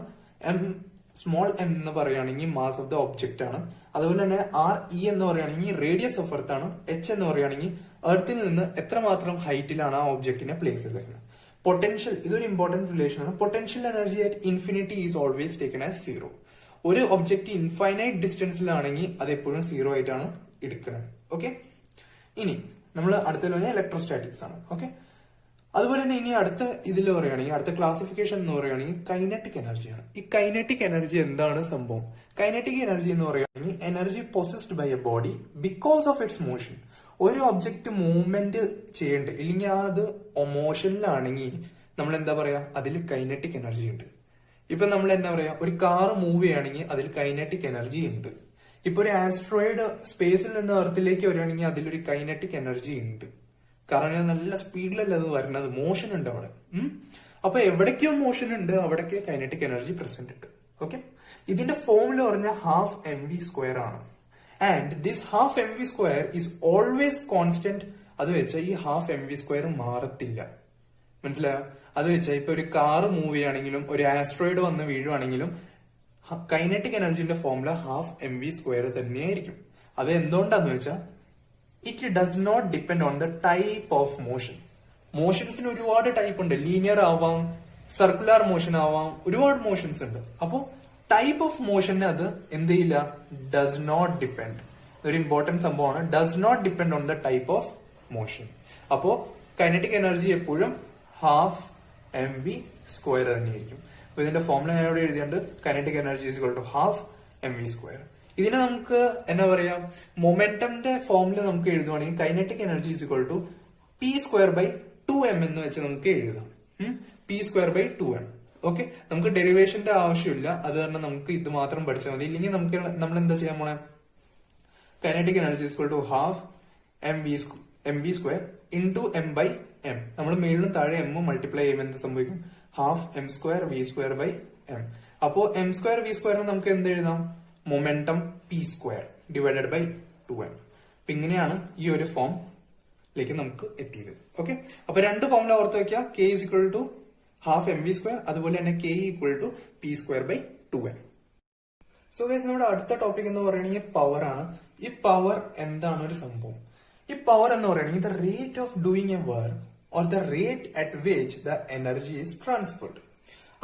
സ്മോൾ m എന്ന് പറയുകയാണെങ്കിൽ മാസ് ഓഫ് ദ ഒബ്ജക്റ്റ് ആണ്. അതുപോലെ തന്നെ RE എന്ന് പറയുകയാണെങ്കിൽ റേഡിയസ് ഓഫ് എർത്ത് ആണ്. H എന്ന് പറയുകയാണെങ്കിൽ എർത്തിൽ നിന്ന് എത്രമാത്രം ഹൈറ്റിലാണ് ആ ഒബ്ജക്റ്റിനെ പ്ലേസ് ചെയ്തിരിക്കുന്നത്. പൊട്ടൻഷ്യൽ ഇതൊരു ഇമ്പോർട്ടന്റ് റിലേഷൻ ആണ്. Potential energy at infinity is always taken as 0. ഒരു ഒബ്ജക്റ്റ് ഇൻഫൈനൈറ്റ് ഡിസ്റ്റൻസിലാണെങ്കിൽ അത് എപ്പോഴും 0 ആയിട്ടാണ് എടുക്കുന്നത്. ഓക്കെ, ഇനി നമ്മൾ അടുത്ത ഇലക്ട്രോസ്റ്റാറ്റിക്സ് ആണ്. ഓക്കെ, അതുപോലെ തന്നെ ഇനി അടുത്ത ഇതിൽ പറയുകയാണെങ്കിൽ അടുത്ത ക്ലാസിഫിക്കേഷൻ എന്ന് പറയുകയാണെങ്കിൽ കൈനറ്റിക് എനർജിയാണ്. ഈ കൈനറ്റിക് എനർജി എന്താണ് സംഭവം? കൈനറ്റിക് എനർജി എന്ന് പറയുകയാണെങ്കിൽ energy possessed by a body because of its motion. ഒരു ഒബ്ജക്റ്റ് മൂവ്മെന്റ് ചെയ്യേണ്ടത് ഇല്ലെങ്കിൽ അത് മോഷനിലാണെങ്കിൽ നമ്മൾ എന്താ പറയാ, അതിൽ കൈനറ്റിക് എനർജി ഉണ്ട്. ഇപ്പൊ നമ്മൾ എന്താ പറയാ, ഒരു കാർ മൂവ് ചെയ്യുകയാണെങ്കിൽ അതിൽ കൈനറ്റിക് എനർജി ഉണ്ട്. ഇപ്പൊ ഒരു ആസ്ട്രോയിഡ് സ്പേസിൽ നിന്ന് എർത്തിലേക്ക് വരികയാണെങ്കിൽ അതിലൊരു കൈനറ്റിക് എനർജി ഉണ്ട്. കാരണം നല്ല സ്പീഡിലല്ല അത് വരുന്നത്, മോഷൻ ഉണ്ട് അവിടെ. അപ്പൊ എവിടേക്കോ മോഷൻ ഉണ്ട്, അവിടേക്ക് കൈനറ്റിക് എനർജി പ്രസന്റ് ഉണ്ട്. ഓക്കെ, ഇതിന്റെ ഫോമുല പറഞ്ഞ ഹാഫ് mv സ്ക്വയർ ആണ്. And this half mv square is always constant. അത് വെച്ചാൽ ഈ ഹാഫ് mv സ്ക്വയർ മാറത്തില്ല. മനസ്സിലായോ? അത് വെച്ചാൽ ഇപ്പൊ ഒരു കാർ മൂവ് ചെയ്യുകയാണെങ്കിലും ഒരു ആസ്ട്രോയിഡ് വന്ന് വീഴുവാണെങ്കിലും കൈനറ്റിക് എനർജിന്റെ ഫോമുല ഹാഫ് mv സ്ക്വയർ തന്നെയായിരിക്കും. അത് എന്തുകൊണ്ടാന്ന് വെച്ചാൽ it does not depend on the type of motion. മോഷൻസിന് ഒരുപാട് ടൈപ്പ് ഉണ്ട്. ലീനിയർ ആവാം, സർക്കുലർ മോഷൻ ആവാം, ഒരുപാട് മോഷൻസ് ഉണ്ട്. അപ്പോ ടൈപ്പ് ഓഫ് മോഷന് അത് എന്ത് ചെയ്യില്ല, ഡസ് നോട്ട് ഡിപ്പെൻഡ്. ഒരു ഇമ്പോർട്ടന്റ് സംഭവമാണ്, does not depend on the type of motion. അപ്പോ കൈനറ്റിക് എനർജി എപ്പോഴും ഹാഫ് mv സ്ക്വയർ തന്നെയായിരിക്കും. അപ്പൊ ഇതിന്റെ ഫോമുല ഞാൻ ഇവിടെ എഴുതിയുണ്ട്, kinetic energy is equal to half mv square. ഇതിനെ നമുക്ക് എന്താ പറയാ, മൊമെന്റമിന്റെ ഫോമിൽ നമുക്ക് എഴുതുവാണെങ്കിൽ kinetic energy is equal to p square by 2m എന്ന് വെച്ച് നമുക്ക് എഴുതാം. p square by 2m. Okay, നമുക്ക് ഡെറിവേഷന്റെ ആവശ്യമില്ല, അത് കാരണം നമുക്ക് ഇത് മാത്രം പഠിച്ചാൽ മതി. ഇല്ലെങ്കിൽ നമുക്ക് നമ്മൾ എന്താ ചെയ്യാൻ പോണേ, kinetic energy is equal to half mv square into m by m. നമ്മൾ മേളിലും താഴെ m മൾട്ടിപ്ലൈ ചെയ്യുമ്പോൾ എന്ത് സംഭവിക്കും, half m square v square by m. അപ്പോ m സ്ക്വയർ v സ്ക്വയറിന് നമുക്ക് എന്ത് എഴുതാം, momentum p square divided by 2m. അപ്പൊ ഇങ്ങനെയാണ് ഈ ഒരു ഫോമിലേക്ക് നമുക്ക് എത്തിയത്. ഓക്കെ, അപ്പൊ രണ്ട് ഫോമുല ഓർത്ത് വെക്കുക, k is equal to half mv square, അതുപോലെ തന്നെ k equal to p square by 2m. So guys, നമ്മുടെ അടുത്ത ടോപ്പിക് എന്ന് പറയുകയാണെങ്കിൽ പവർ ആണ്. ഈ പവർ എന്താണ് ഒരു സംഭവം? ഈ പവർ എന്ന് പറയുകയാണെങ്കിൽ the rate of doing A work or the rate at which the energy is transferred.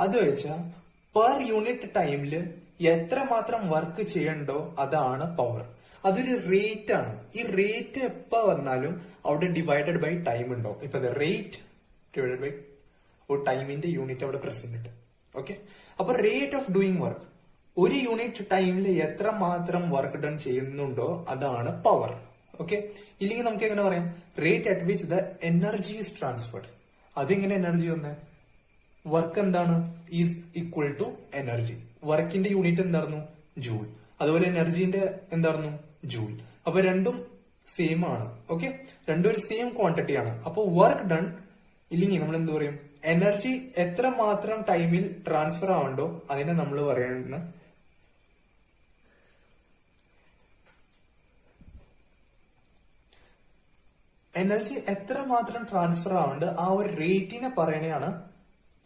അത് വെച്ചാൽ പെർ യൂണിറ്റ് ടൈമില് എത്രമാത്രം വർക്ക് ചെയ്യണ്ടോ അതാണ് പവർ. അതൊരു റേറ്റ് ആണ്. ഈ റേറ്റ് എപ്പോ വന്നാലും അവിടെ ഡിവൈഡഡ് ബൈ ടൈം ഉണ്ടാവും. ഇപ്പൊ റേറ്റ് ഡിവൈഡഡ് ബൈ ഒരു ടൈമിന്റെ യൂണിറ്റ് അവിടെ പ്രസന്റ് ഉണ്ട്. ഓക്കെ, അപ്പൊ റേറ്റ് ഓഫ് ഡൂയിങ് വർക്ക്, ഒരു യൂണിറ്റ് ടൈമിൽ എത്ര മാത്രം വർക്ക് ഡൺ ചെയ്യുന്നുണ്ടോ അതാണ് പവർ. ഓക്കെ, ഇല്ലെങ്കിൽ നമുക്ക് എങ്ങനെ പറയാം, rate at which the energy is transferred. അതെങ്ങനെ എനർജി വന്നേ, വർക്ക് എന്താണ്, ഈസ് ഈക്വൽ ടു എനർജി. വർക്കിന്റെ യൂണിറ്റ് എന്തായിരുന്നു, ജൂൾ. അതുപോലെ എനർജിന്റെ എന്തായിരുന്നു, ജൂൾ. അപ്പൊ രണ്ടും സെയിം ആണ്. ഓക്കെ, രണ്ടും ഒരു സെയിം ക്വാണ്ടിറ്റി ആണ്. അപ്പൊ വർക്ക് ഡൺ ഇല്ലെങ്കിൽ നമ്മൾ എന്ത് പറയും, എനർജി എത്ര മാത്രം ടൈമിൽ ട്രാൻസ്ഫർ ആവണ്ടോ അതിനെ നമ്മൾ പറയുന്ന എനർജി എത്ര മാത്രം ട്രാൻസ്ഫർ ആവുന്നുണ്ട് ആ ഒരു റേറ്റിനെ പറയണയാണ്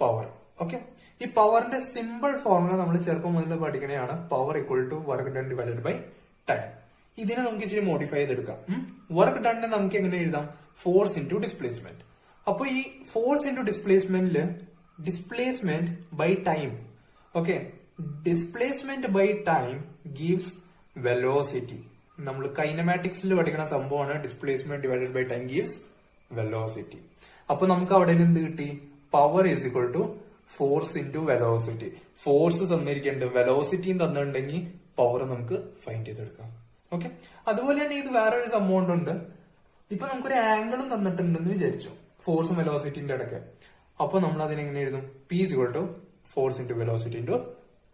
പവർ. ഓക്കെ, ഈ പവറിന്റെ സിമ്പിൾ ഫോർമുല നമ്മൾ ചെറുപ്പം മുതൽ പഠിക്കണയാണ്, power equal to work done divided by time. ഇതിനെ നമുക്ക് ഇച്ചിരി മോഡിഫൈ ചെയ്തെടുക്കാം. വർക്ക് ഡണ്ണിനെ നമുക്ക് എങ്ങനെ എഴുതാം, ഫോഴ്സ് ഇൻറ്റു ഡിസ്പ്ലേസ്മെന്റ്. അപ്പൊ ഈ ഫോഴ്സ് ഇൻറ്റു ഡിസ്പ്ലേസ്മെന്റില് displacement by time. Okay, displacement by time gives velocity. നമ്മൾ കൈനമാറ്റിക്സിൽ പഠിക്കുന്ന സംഭവമാണ് displacement divided by time gives velocity. അപ്പൊ നമുക്ക് അവിടെ എന്ത് കിട്ടി, power is equal to force into velocity. Force തന്നിരിക്കുന്നുണ്ട്, വെലോസിറ്റിയും തന്നിട്ടുണ്ടെങ്കിൽ പവർ നമുക്ക് ഫൈൻഡ് ചെയ്തെടുക്കാം. ഓക്കെ, അതുപോലെ തന്നെ ഇത് വേറൊരു സംഭവം ഉണ്ട്. ഇപ്പൊ നമുക്കൊരു ആംഗിളും തന്നിട്ടുണ്ടെന്ന് വിചാരിച്ചു, ഫോഴ്സും വെലോസിറ്റിന്റെ ഇടയ്ക്ക്. അപ്പൊ നമ്മൾ അതിനെങ്ങനെ എഴുതും, P is equal to force into velocity into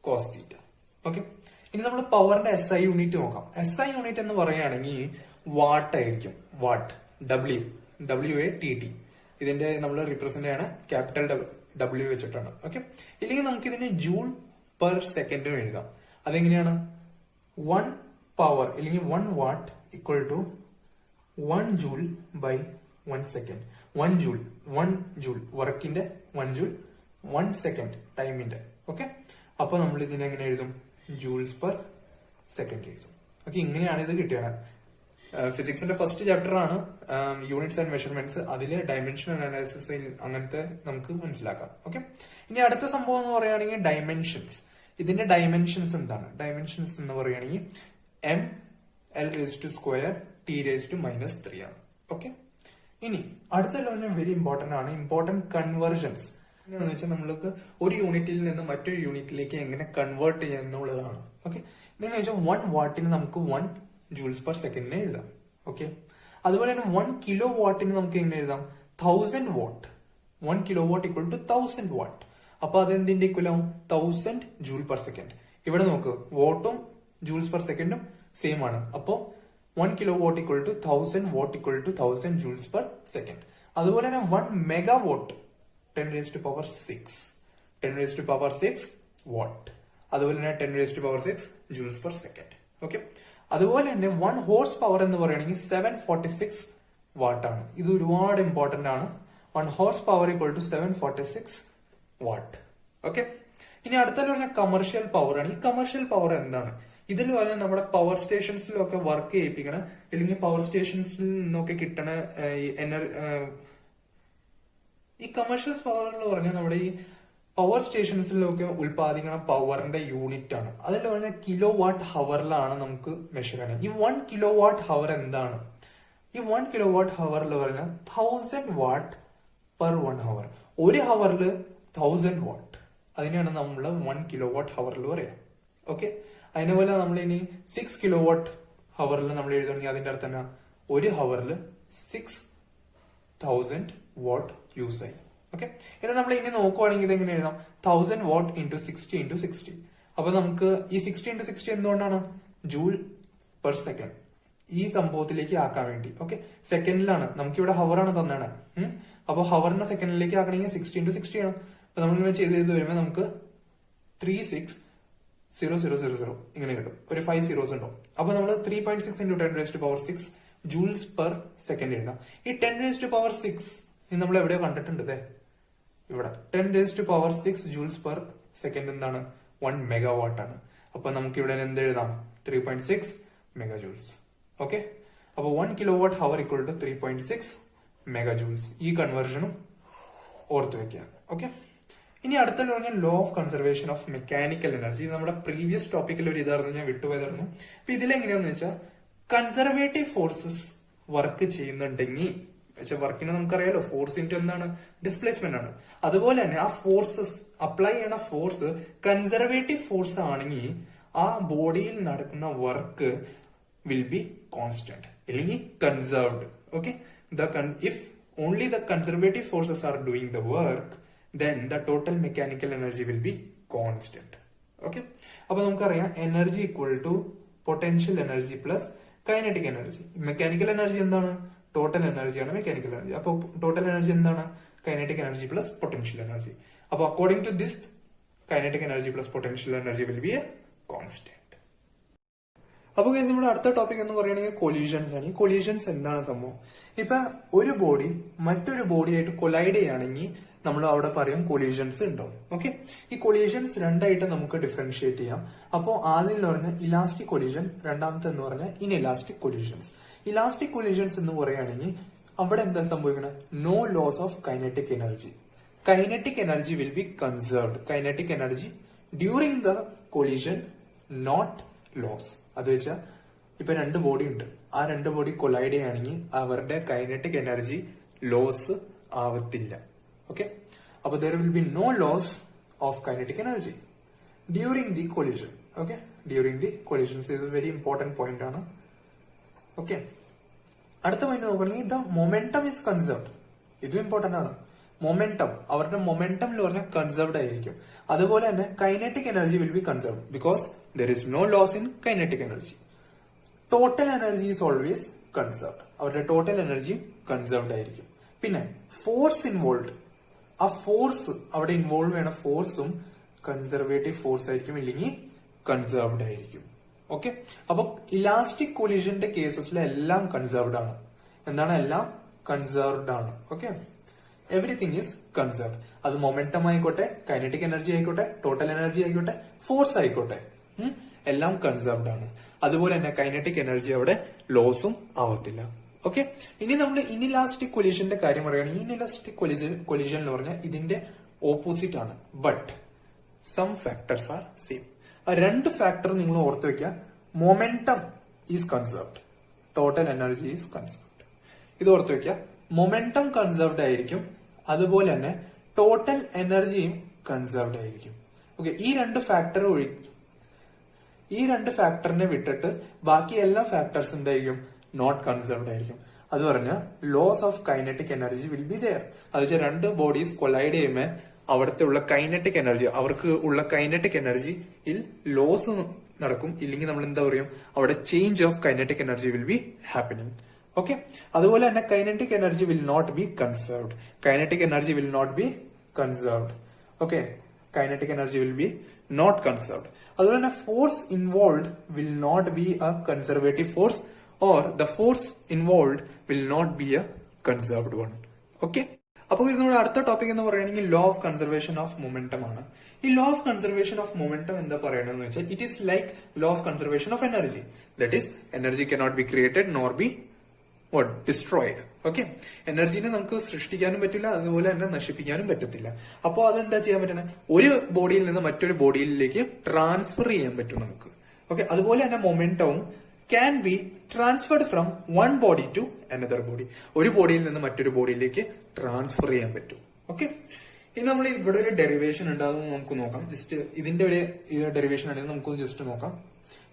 cos theta. Okay, ഇനി നമ്മൾ പവറിന്റെ എസ് ഐ യൂണിറ്റ് നോക്കാം. എസ് ഐ യൂണിറ്റ് എന്ന് പറയുകയാണെങ്കിൽ വാട്ട് ആയിരിക്കും, വാട്ട്, WATT. ഇതിന്റെ നമ്മൾ റീപ്രസെന്റ് ചെയ്യണ ക്യാപിറ്റൽ W വെച്ചിട്ടാണ്. ഓക്കെ, ഇല്ലെങ്കിൽ നമുക്ക് ഇതിന് ജൂൾ പെർ സെക്കൻഡും എഴുതാം. അതെങ്ങനെയാണ്, 1 പവർ ഇല്ലെങ്കിൽ 1 watt equal to 1 joule by 1 second. 1 joule വർക്കിന്റെ 1 ജൂൾ 1 സെക്കൻഡ് ടൈമിന്റെ. ഓക്കെ, അപ്പൊ നമ്മൾ ഇതിനെ എങ്ങനെ എഴുതും, ജൂൾസ് പെർ സെക്കൻഡ് എഴുതും. ഓക്കെ, ഇങ്ങനെയാണ് ഇത് കിട്ടിയത്. ഫിസിക്സിന്റെ ഫസ്റ്റ് ചാപ്റ്റർ ആണ് യൂണിറ്റ്സ് ആൻഡ് മെഷർമെന്റ്സ്. അതില് ഡയമെൻഷണൽ അനാലിസിസ് അങ്ങനത്തെ നമുക്ക് മനസ്സിലാക്കാം. ഓക്കെ, ഇനി അടുത്ത സംഭവം എന്ന് പറയുകയാണെങ്കിൽ ഡയമെൻഷൻസ്. ഇതിന്റെ ഡയമെൻഷൻസ് എന്താണ്, ഡയമെൻഷൻസ് എന്ന് പറയുകയാണെങ്കിൽ ML⁻² T⁻³ ആണ്. ഓക്കെ, ഇനി അടുത്ത വെരി ഇമ്പോർട്ടന്റ് ആണ്, ഇമ്പോർട്ടന്റ് കൺവേർജൻസ്. എന്താണെന്ന് വെച്ചാൽ നമ്മൾക്ക് ഒരു യൂണിറ്റിൽ നിന്ന് മറ്റൊരു യൂണിറ്റിലേക്ക് എങ്ങനെ കൺവേർട്ട് ചെയ്യുക എന്നുള്ളതാണ്. ഓക്കെ, എന്താണെന്ന് വെച്ചാൽ 1 വാട്ടിന് നമുക്ക് 1 ജൂൾസ് പെർ സെക്കൻഡിനെ എഴുതാം. ഓക്കെ, അതുപോലെ തന്നെ 1 കിലോ വാട്ടിന് നമുക്ക് എങ്ങനെ എഴുതാം, 1000 watt. 1 kilo watt equal to 1000 watt. അപ്പൊ അതെന്തിന്റെ ഈക്വൽ ആവും, 1000 ജൂൾ പെർ സെക്കൻഡ്. ഇവിടെ നോക്ക്, വാട്ടും ജൂൾസ് പെർ സെക്കൻഡും സെയിം ആണ്. അപ്പോ 1 kilo watt equal to 1000 watt equal to 1000 joules per second. അതുപോലെ തന്നെ 1 മെഗാ വാട്ട് 10⁻⁶ വാട്ട്. അതുപോലെ തന്നെ 10⁻⁶ ജൂൾസ് പെർ സെക്കൻഡ്. ഓക്കെ, അതുപോലെ തന്നെ 1 ഹോഴ്സ് പവർ എന്ന് പറയുകയാണെങ്കിൽ 746 വാട്ട് ആണ്. ഇത് ഒരുപാട് ഇമ്പോർട്ടന്റ് ആണ്. 1 horse power equal to 746 watt. Okay, ഇനി അടുത്തത് പറഞ്ഞാൽ കമേഴ്ഷ്യൽ പവർ ആണ്. ഈ കമേഴ്ഷ്യൽ പവർ എന്താണ്, ഇതിൽ പറഞ്ഞാൽ നമ്മുടെ പവർ സ്റ്റേഷൻസിലൊക്കെ വർക്ക് ചെയ്യിപ്പിക്കണ അല്ലെങ്കിൽ പവർ സ്റ്റേഷൻസിൽ നിന്നൊക്കെ കിട്ടണ ഈ കമേഴ്ഷ്യൽ പവർ എന്ന് പറഞ്ഞാൽ നമ്മുടെ ഈ പവർ സ്റ്റേഷൻസിലൊക്കെ ഉൽപ്പാദിക്കുന്ന പവറിന്റെ യൂണിറ്റ് ആണ്. അതിൽ പറഞ്ഞാൽ കിലോ വാട്ട് ഹവറിലാണ് നമുക്ക് മെഷർ ചെയ്യണം. ഈ 1 കിലോ വാട്ട് ഹവർ എന്താണ്, ഈ 1 കിലോ വാട്ട് ഹവറിൽ പറഞ്ഞാൽ 1000 വാട്ട് പെർ 1 ഹവർ. ഒരു ഹവറിൽ 1000 വാട്ട്, അതിനെയാണ് നമ്മൾ 1 കിലോ വാട്ട് ഹവറിൽ പറയാം. ഓക്കെ, അതിനെപോലെ നമ്മൾ ഇനി 6 കിലോ വാട്ട് ഹവറിൽ നമ്മൾ എഴുതുകയാണെങ്കിൽ അതിന്റെ അർത്ഥം തന്നെ ഒരു ഹവറിൽ 6000 വാട്ട് യൂസ് ആയി. ഓക്കെ, ഇനി നമ്മൾ ഇനി നോക്കുവാണെങ്കിൽ ഇത് എങ്ങനെ എഴുതാം, 1000 വാട്ട് ഇൻറ്റു 60 ഇൻറ്റു 60. അപ്പൊ നമുക്ക് ഈ 60 ഇൻറ്റു 60 എന്തുകൊണ്ടാണ്, ജൂൾ പെർ സെക്കൻഡ് ഈ സംഭവത്തിലേക്ക് ആക്കാൻ വേണ്ടി. ഓക്കെ, സെക്കൻഡിലാണ്, നമുക്കിവിടെ ഹവറാണ് തന്നാണ്. അപ്പൊ ഹവറിനെ സെക്കൻഡിലേക്ക് ആക്കണമെങ്കിൽ 60 ഇൻറ്റു 60 ആണ്. അപ്പൊ നമ്മളിങ്ങനെ ചെയ്ത് വരുമ്പോൾ നമുക്ക് 360000 ഇങ്ങനെ കിട്ടും. ഒരു 5 zeros ഉണ്ടാവും. അപ്പൊ നമ്മൾ 3.6 ഇൻറ്റു 10⁻⁶ ജൂൾസ് പെർ സെക്കൻഡ് എഴുതാം. ഈ 10⁻⁶ നമ്മൾ എവിടെയോ കണ്ടിട്ടുണ്ട്, ഇവിടെ 10⁻⁶ ജൂൾസ് പെർ സെക്കൻഡ് എന്താണ്, 1 മെഗാവാട്ട് ആണ്. അപ്പൊ നമുക്ക് ഇവിടെ എന്ത് എഴുതാം, 3.6 മെഗാ ജൂൾസ്. ഓക്കെ, അപ്പൊ 1 kilo watt hour equal to 3.6 mega joules. ഈ കൺവേർഷനും ഓർത്തു വെക്കുക. ഓക്കെ, ഇനി അടുത്തത് പറഞ്ഞാൽ law of conservation of mechanical energy. നമ്മുടെ പ്രീവിയസ് ടോപ്പിക്കിൽ ഒരു ഇതായിരുന്നു, ഞാൻ വിട്ടുപോയതായിരുന്നു. അപ്പൊ ഇതിലെങ്ങനെയാന്ന് വെച്ചാൽ കൺസർവേറ്റീവ് ഫോഴ്സസ് വർക്ക് ചെയ്യുന്നുണ്ടെങ്കിൽ വർക്കിനെ നമുക്കറിയാലോ ഫോഴ്സ് ഇൻറ്റു എന്താണ് ഡിസ്പ്ലേസ്മെന്റ് ആണ്. അതുപോലെ തന്നെ ആ ഫോഴ്സസ് അപ്ലൈ ചെയ്യണ ഫോഴ്സ് കൺസർവേറ്റീവ് ഫോഴ്സ് ആണെങ്കിൽ ആ ബോഡിയിൽ നടക്കുന്ന വർക്ക് വിൽ ബി കോൺസ്റ്റന്റ് അല്ലെങ്കിൽ conserved. Okay, if only the conservative forces are doing the work then the total mechanical energy will be constant. Okay, അപ്പൊ നമുക്കറിയാം energy equal to potential energy plus kinetic energy. Mechanical energy എന്താണ്? Total എനർജിയാണ് mechanical energy. അപ്പൊ total energy എന്താണ്? Kinetic energy plus potential energy. അപ്പൊ according to this kinetic energy plus potential energy will be a constant. അപ്പൊ നമ്മുടെ അടുത്ത topic എന്ന് പറയുകയാണെങ്കിൽ കൊലീഷൻസ് ആണ്. ഈ കൊലീഷൻസ് എന്താണ് സംഭവം? ഇപ്പൊ ഒരു ബോഡി മറ്റൊരു ബോഡിയായിട്ട് കൊലൈഡ് ചെയ്യുകയാണെങ്കിൽ നമ്മൾ അവിടെ പറയും കൊലീഷൻസ് ഉണ്ടാവും. ഓക്കെ, ഈ കൊലീഷൻസ് രണ്ടായിട്ട് നമുക്ക് ഡിഫറൻഷിയേറ്റ് ചെയ്യാം. അപ്പോൾ ആദ്യം എന്ന് പറഞ്ഞാൽ ഇലാസ്റ്റിക് കൊലീഷൻ, രണ്ടാമത്തെ എന്ന് പറഞ്ഞാൽ ഇൻഇലാസ്റ്റിക് കൊലീഷൻസ്. ഇലാസ്റ്റിക് കൊലീഷൻസ് എന്ന് പറയുകയാണെങ്കിൽ അവിടെ എന്താ സംഭവിക്കുന്നത്? No loss of kinetic energy. Kinetic energy will be conserved. Kinetic energy during the collision not loss. അത് വെച്ചാൽ ഇപ്പൊ രണ്ട് ബോഡി ഉണ്ട്, ആ രണ്ട് ബോഡി കൊലൈഡ് ചെയ്യുകയാണെങ്കിൽ അവരുടെ കൈനറ്റിക് എനർജി ലോസ് ആവത്തില്ല. ഓക്കെ, അപ്പൊ there will be no loss of kinetic energy during the collision. Okay, during the collision is a very important point ആണ്. ഓക്കെ, അടുത്ത പോയിന്റ് നോക്കുകയാണെങ്കിൽ the momentum is conserved. ഇതും important ആണ്. Momentum, അവരുടെ momentum എന്ന് പറഞ്ഞാൽ കൺസർവ്ഡ് ആയിരിക്കും. അതുപോലെ തന്നെ kinetic energy will B conserved because there is no loss in kinetic energy. Total energy is always conserved. അവരുടെ ടോട്ടൽ എനർജിയും കൺസർവ്ഡ് ആയിരിക്കും. പിന്നെ ഫോഴ്സ് ഇൻവോൾവ്, ആ ഫോഴ്സ് അവിടെ ഇൻവോൾവ് ചെയ്യണ ഫോഴ്സും കൺസർവേറ്റീവ് ഫോഴ്സ് ആയിരിക്കും, ഇല്ലെങ്കിൽ കൺസർവ്ഡ് ആയിരിക്കും. ഓക്കെ, അപ്പൊ ഇലാസ്റ്റിക് കൊലിഷന്റെ കേസസിൽ എല്ലാം കൺസർവ്ഡ് ആണ്. എന്താണ്? എല്ലാം കൺസർവ്ഡ് ആണ്. Okay, everything is conserved. അത് മൊമെന്റം ആയിക്കോട്ടെ, കൈനറ്റിക് എനർജി ആയിക്കോട്ടെ, ടോട്ടൽ എനർജി ആയിക്കോട്ടെ, ഫോഴ്സ് ആയിക്കോട്ടെ, എല്ലാം കൺസർവ്ഡ് ആണ്. അതുപോലെ തന്നെ കൈനറ്റിക് എനർജി അവിടെ ലോസും ആവത്തില്ല. ഓക്കെ, ഇനി നമ്മൾ ഇൻഇലാസ്റ്റിക് കൊലിഷന്റെ കാര്യം പറയുകയാണെങ്കിൽ ഇൻഇലാസ്റ്റിക് കൊലിഷൻ എന്ന് പറഞ്ഞാൽ ഇതിന്റെ ഓപ്പോസിറ്റ് ആണ്. But some factors are same. ആ രണ്ട് ഫാക്ടർ നിങ്ങൾ ഓർത്ത് വെക്കുക. Momentum is conserved, total energy is conserved. ഇത് ഓർത്ത് വെക്കുക. മൊമെന്റം കൺസർവ്ഡ് ആയിരിക്കും, അതുപോലെ തന്നെ ടോട്ടൽ എനർജിയും കൺസർവ്ഡ് ആയിരിക്കും. ഓക്കെ, ഈ രണ്ട് ഫാക്ടറിനെ വിട്ടിട്ട് ബാക്കി എല്ലാ ഫാക്ടേഴ്സ് എന്തായിരിക്കും? നോട്ട് കൺസർവ്ഡ് ആയിരിക്കും. അത് പറഞ്ഞാൽ loss of kinetic energy will be there. അത് വെച്ചാൽ രണ്ട് ബോഡീസ് കൊളൈഡ് ചെയ്യുമ്പോൾ അവിടുത്തെ ഉള്ള കൈനറ്റിക് എനർജി, അവർക്ക് ഉള്ള കൈനറ്റിക് എനർജിയിൽ ലോസ് നടക്കും, ഇല്ലെങ്കിൽ നമ്മൾ എന്താ പറയും? അവിടെ change of kinetic energy will be happening. Okay, അതുപോലെ തന്നെ kinetic energy will not be conserved. Kinetic energy will not be conserved. Okay, kinetic energy will be not conserved. അതുപോലെ തന്നെ force involve will not be a conservative force or the force involved will not be a conserved one. Okay, അപ്പോൾ ഇത് നമ്മുടെ അടുത്ത topic എന്ന് പറയുകയാണെങ്കിൽ law of conservation of momentum ആണ്. ഈ law of conservation of momentum എന്താ പറയണമെന്ന് വെച്ചാൽ it is like law of conservation of energy. That is energy cannot be created nor be destroyed. Okay, എനർജിനെ നമുക്ക് സൃഷ്ടിക്കാനും പറ്റില്ല, അതുപോലെ തന്നെ നശിപ്പിക്കാനും പറ്റത്തില്ല. അപ്പോൾ അതെന്താ ചെയ്യാൻ പറ്റണേ? ഒരു ബോഡിയിൽ നിന്ന് മറ്റൊരു ബോഡിയിലേക്ക് ട്രാൻസ്ഫർ ചെയ്യാൻ പറ്റും നമുക്ക്. ഓക്കെ, അതുപോലെ തന്നെ മൊമെന്റവും can be transferred from one body to another body. ഒരു ബോഡിയിൽ നിന്ന് മറ്റൊരു ബോഡിയിലേക്ക് ട്രാൻസ്ഫർ ചെയ്യാൻ പറ്റും. ഓക്കെ, ഇനി നമ്മൾ ഇവിടെ ഒരു ഡെറിവേഷൻ ഉണ്ടാകും, നമുക്ക് നോക്കാം. ജസ്റ്റ് ഇതിന്റെ ഒരു ഡെറിവേഷൻ ആണെങ്കിൽ നമുക്കൊന്ന് ജസ്റ്റ് നോക്കാം.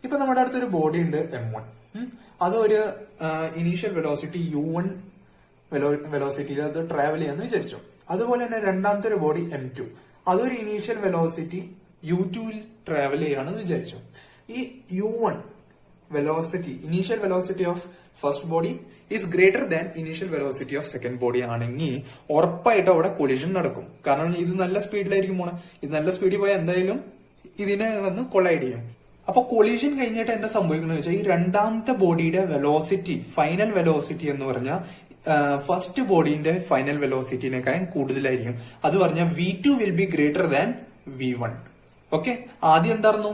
ഇപ്പൊ നമ്മുടെ അടുത്തൊരു ബോഡി ഉണ്ട് M1. അതൊരു ഇനീഷ്യൽ വെലോസിറ്റി U1 വെലോസിറ്റിയിൽ അത് ട്രാവൽ ചെയ്യാന്ന് വിചാരിച്ചു. അതുപോലെ തന്നെ രണ്ടാമത്തെ ഒരു ബോഡി M2, അതൊരു ഇനീഷ്യൽ വെലോസിറ്റി U2ൽ ട്രാവൽ ചെയ്യാന്ന് വിചാരിച്ചു. ഈ U1 velocity, initial velocity of first body is greater than initial velocity of second body ആണെങ്കിൽ ഉറപ്പായിട്ട് അവിടെ കൊളിഷൻ നടക്കും. കാരണം ഇത് നല്ല സ്പീഡിലായിരിക്കും പോണേ. ഇത് നല്ല സ്പീഡിൽ പോയാൽ എന്തായാലും ഇതിനെ വന്ന് കൊളൈഡ് ചെയ്യും. അപ്പൊ കൊളിഷൻ കഴിഞ്ഞിട്ട് എന്താ സംഭവിക്കുന്നത് വെച്ചാൽ ഈ രണ്ടാമത്തെ ബോഡിയുടെ വെലോസിറ്റി, ഫൈനൽ വെലോസിറ്റി എന്ന് പറഞ്ഞാൽ ഫസ്റ്റ് ബോഡിന്റെ ഫൈനൽ വെലോസിറ്റിനേക്കാളും കൂടുതലായിരിക്കും. അത് പറഞ്ഞാൽ V2 will be greater than V1. Okay, ആദ്യം എന്തായിരുന്നു?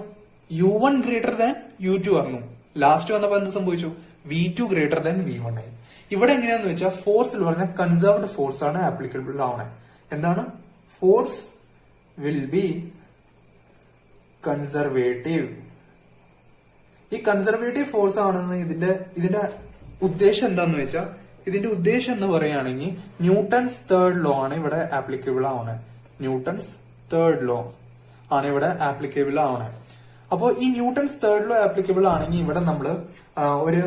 U1 ഗ്രേറ്റർ ദാൻ U2 ആയിരുന്നു. ലാസ്റ്റ് വന്നപ്പോ എന്ത് സംഭവിച്ചു? V2 ഗ്രേറ്റർ ദാൻ V1 ആയി. ഇവിടെ എങ്ങനെയാന്ന് വെച്ചാൽ ഫോഴ്സിൽ പറഞ്ഞ കൺസർവ്ഡ് ഫോഴ്സ് ആണ് ആപ്ലിക്കബിൾ ആവണേ. എന്താണ്? Force will be conservative. ഈ കൺസർവേറ്റീവ് ഫോഴ്സ് ആണെന്ന് ഇതിന്റെ ഉദ്ദേശം എന്താന്ന് വെച്ചാൽ ഇതിന്റെ ഉദ്ദേശം എന്ന് പറയുകയാണെങ്കിൽ ന്യൂട്ടൺസ് തേർഡ് ലോ ആണ് ഇവിടെ ആപ്ലിക്കബിൾ ആവണേ. ന്യൂട്ടൺസ് തേർഡ് ലോ ആണ് ഇവിടെ ആപ്ലിക്കബിൾ ആവണേ. അപ്പോൾ ഈ ന്യൂട്ടൺസ് തേർഡ് ലോ ആപ്ലിക്കബിൾ ആണെങ്കിൽ ഇവിടെ നമ്മൾ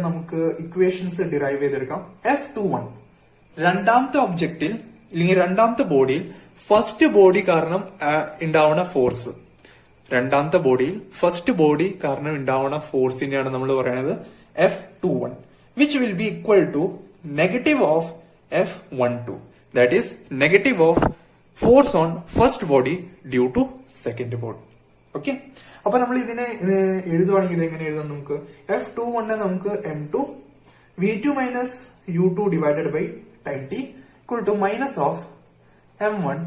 നമുക്ക് ഇക്വേഷൻസ് ഡിറൈവ് ചെയ്തെടുക്കാം. F21 രണ്ടാമത്തെ ഒബ്ജക്റ്റിൽ അല്ലെങ്കിൽ രണ്ടാമത്തെ ബോഡിയിൽ ഫസ്റ്റ് ബോഡി കാരണം ഉണ്ടാവുന്ന ഫോഴ്സ്, രണ്ടാമത്തെ ബോഡിയിൽ ഫസ്റ്റ് ബോഡി കാരണം ഉണ്ടാവുന്ന ഫോഴ്സിനെയാണ് നമ്മൾ പറയുന്നത് F21, which will be equal to negative of F12, that is negative of force on first body due to second body. Okay, അപ്പൊ നമ്മൾ ഇതിനെ എഴുതുവാണെങ്കിൽ ഇത് എങ്ങനെ എഴുതാം? നമുക്ക് F21 നമുക്ക് M2 V2 minus U2 divided by time t equal to minus of M1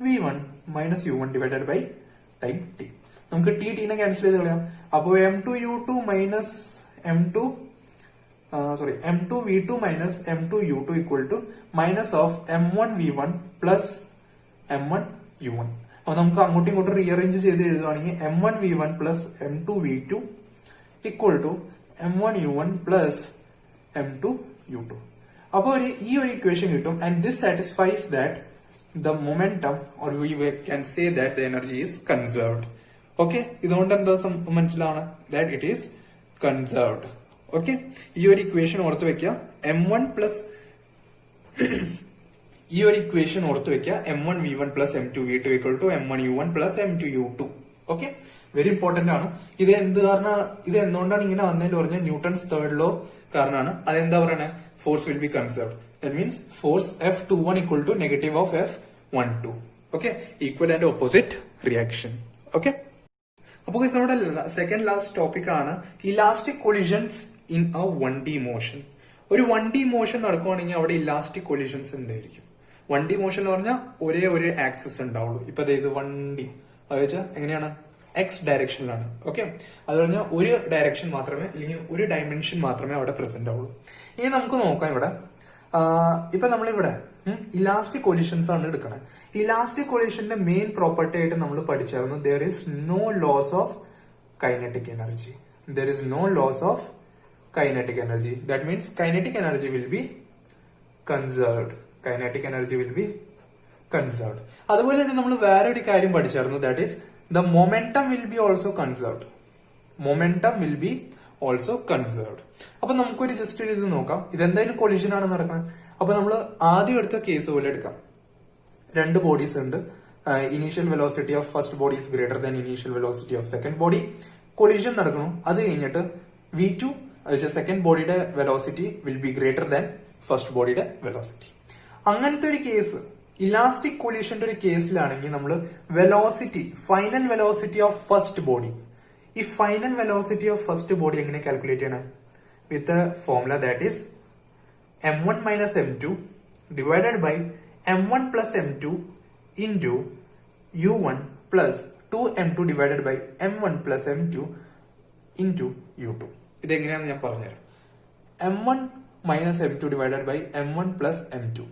V1 minus U1 divided by time t. നമുക്ക് നെ ക്യാൻസൽ ചെയ്ത് കളയാം. അപ്പോ M2 U2 minus M2 V2 minus M2 U2 equal to minus of M1 V1 plus M1 U1. അപ്പൊ നമുക്ക് അങ്ങോട്ടും ഇങ്ങോട്ടും rearrange ചെയ്ത് എഴുതുവാണെങ്കിൽ M1 V1 plus M2 V2 equal to M1 U1 plus M2 U2. അപ്പോൾ ഈ ഒരു ഇക്വേഷൻ കിട്ടും. And this satisfies that the momentum or we can say that the energy is conserved. Okay, ഇതുകൊണ്ട് എന്താ മനസ്സിലാണ്? That it is conserved. Okay, ഈ ഒരു equation ഓർത്ത് വെക്കുക. M1 പ്ലസ് ഈ ഒരു ഇക്വേഷൻ ഓർത്ത് വെക്കുക. M1 V1 plus M2 V2 equal to M1 U1 plus M2 U2. Okay, very important ആണ്. ഇത് എന്തുകൊണ്ടാണ് ഇങ്ങനെ വന്നതെന്ന് പറഞ്ഞാൽ ന്യൂട്ടൺസ് തേർഡ് ലോ കാരണമാണ്. അതെന്താ പറയണേ? Force will be conserved. That means force F21 equal to negative of F12. Okay, equal and opposite reaction. Okay, അപ്പൊ നമ്മുടെ സെക്കൻഡ് ലാസ്റ്റ് ടോപ്പിക് ആണ് elastic collisions in A 1D motion. ഒരു 1D motion നടക്കുവാണെങ്കിൽ അവിടെ elastic collisions എന്തായിരിക്കും? 1D motion എന്ന് പറഞ്ഞാൽ ഒരേ ഒരു ആക്സിസ് ഉണ്ടാവുള്ളൂ. ഇപ്പൊ ഇത് 1D അത് വെച്ചാൽ എങ്ങനെയാണ്? എക്സ് ഡയറക്ഷനിലാണ്. ഓക്കെ, അത് പറഞ്ഞാൽ ഒരു ഡയറക്ഷൻ മാത്രമേ അല്ലെങ്കിൽ ഒരു ഡയമെൻഷൻ മാത്രമേ അവിടെ പ്രസന്റ് ആവുള്ളൂ. ഇനി നമുക്ക് നോക്കാം ഇവിടെ. ഇപ്പൊ നമ്മളിവിടെ ഇലാസ്റ്റിക് കൊളിഷൻസ് ആണ് എടുക്കണത്. ഇലാസ്റ്റിക് കൊളിഷന്റെ മെയിൻ പ്രോപ്പർട്ടി ആയിട്ട് നമ്മൾ പഠിച്ചായിരുന്നു there is no loss of kinetic energy. There is no loss of kinetic energy. That means kinetic energy will be conserved. Kinetic energy will be conserved. അതുപോലെ തന്നെ നമ്മൾ വേറെ ഒരു കാര്യം പഠിച്ചായിരുന്നു. That is the momentum will be also conserved. Momentum will be also conserved. അപ്പൊ നമുക്കൊരു just ഒരു ഇത് നോക്കാം. ഇതെന്തായാലും കൊളിഷൻ ആണ് നടക്കുന്നത്. അപ്പൊ നമ്മൾ ആദ്യം എടുത്ത കേസ് പോലെ എടുക്കാം. രണ്ട് ബോഡീസ് ഉണ്ട്. Initial velocity of first body is greater than initial velocity of second body. Collision നടക്കണം. അത് കഴിഞ്ഞിട്ട് V2 സെക്കൻഡ് ബോഡിയുടെ velocity will be greater than first ബോഡിയുടെ വെലോസിറ്റി. അങ്ങനത്തെ ഒരു കേസ് ഇലാസ്റ്റിക് കൊളിഷന്റെ ഒരു കേസിലാണെങ്കിൽ നമ്മൾ velocity, final velocity of first body, ഈ final velocity of first body എങ്ങനെ കാൽക്കുലേറ്റ് ചെയ്യണം? With formula that is M1 minus M2 divided by M1 plus M2 into U1 plus 2M2 divided by M1 plus M2 into U2. ഇതെങ്ങനെയാണെന്ന് ഞാൻ പറഞ്ഞുതരാം. M1 minus M2 divided by M1 plus M2.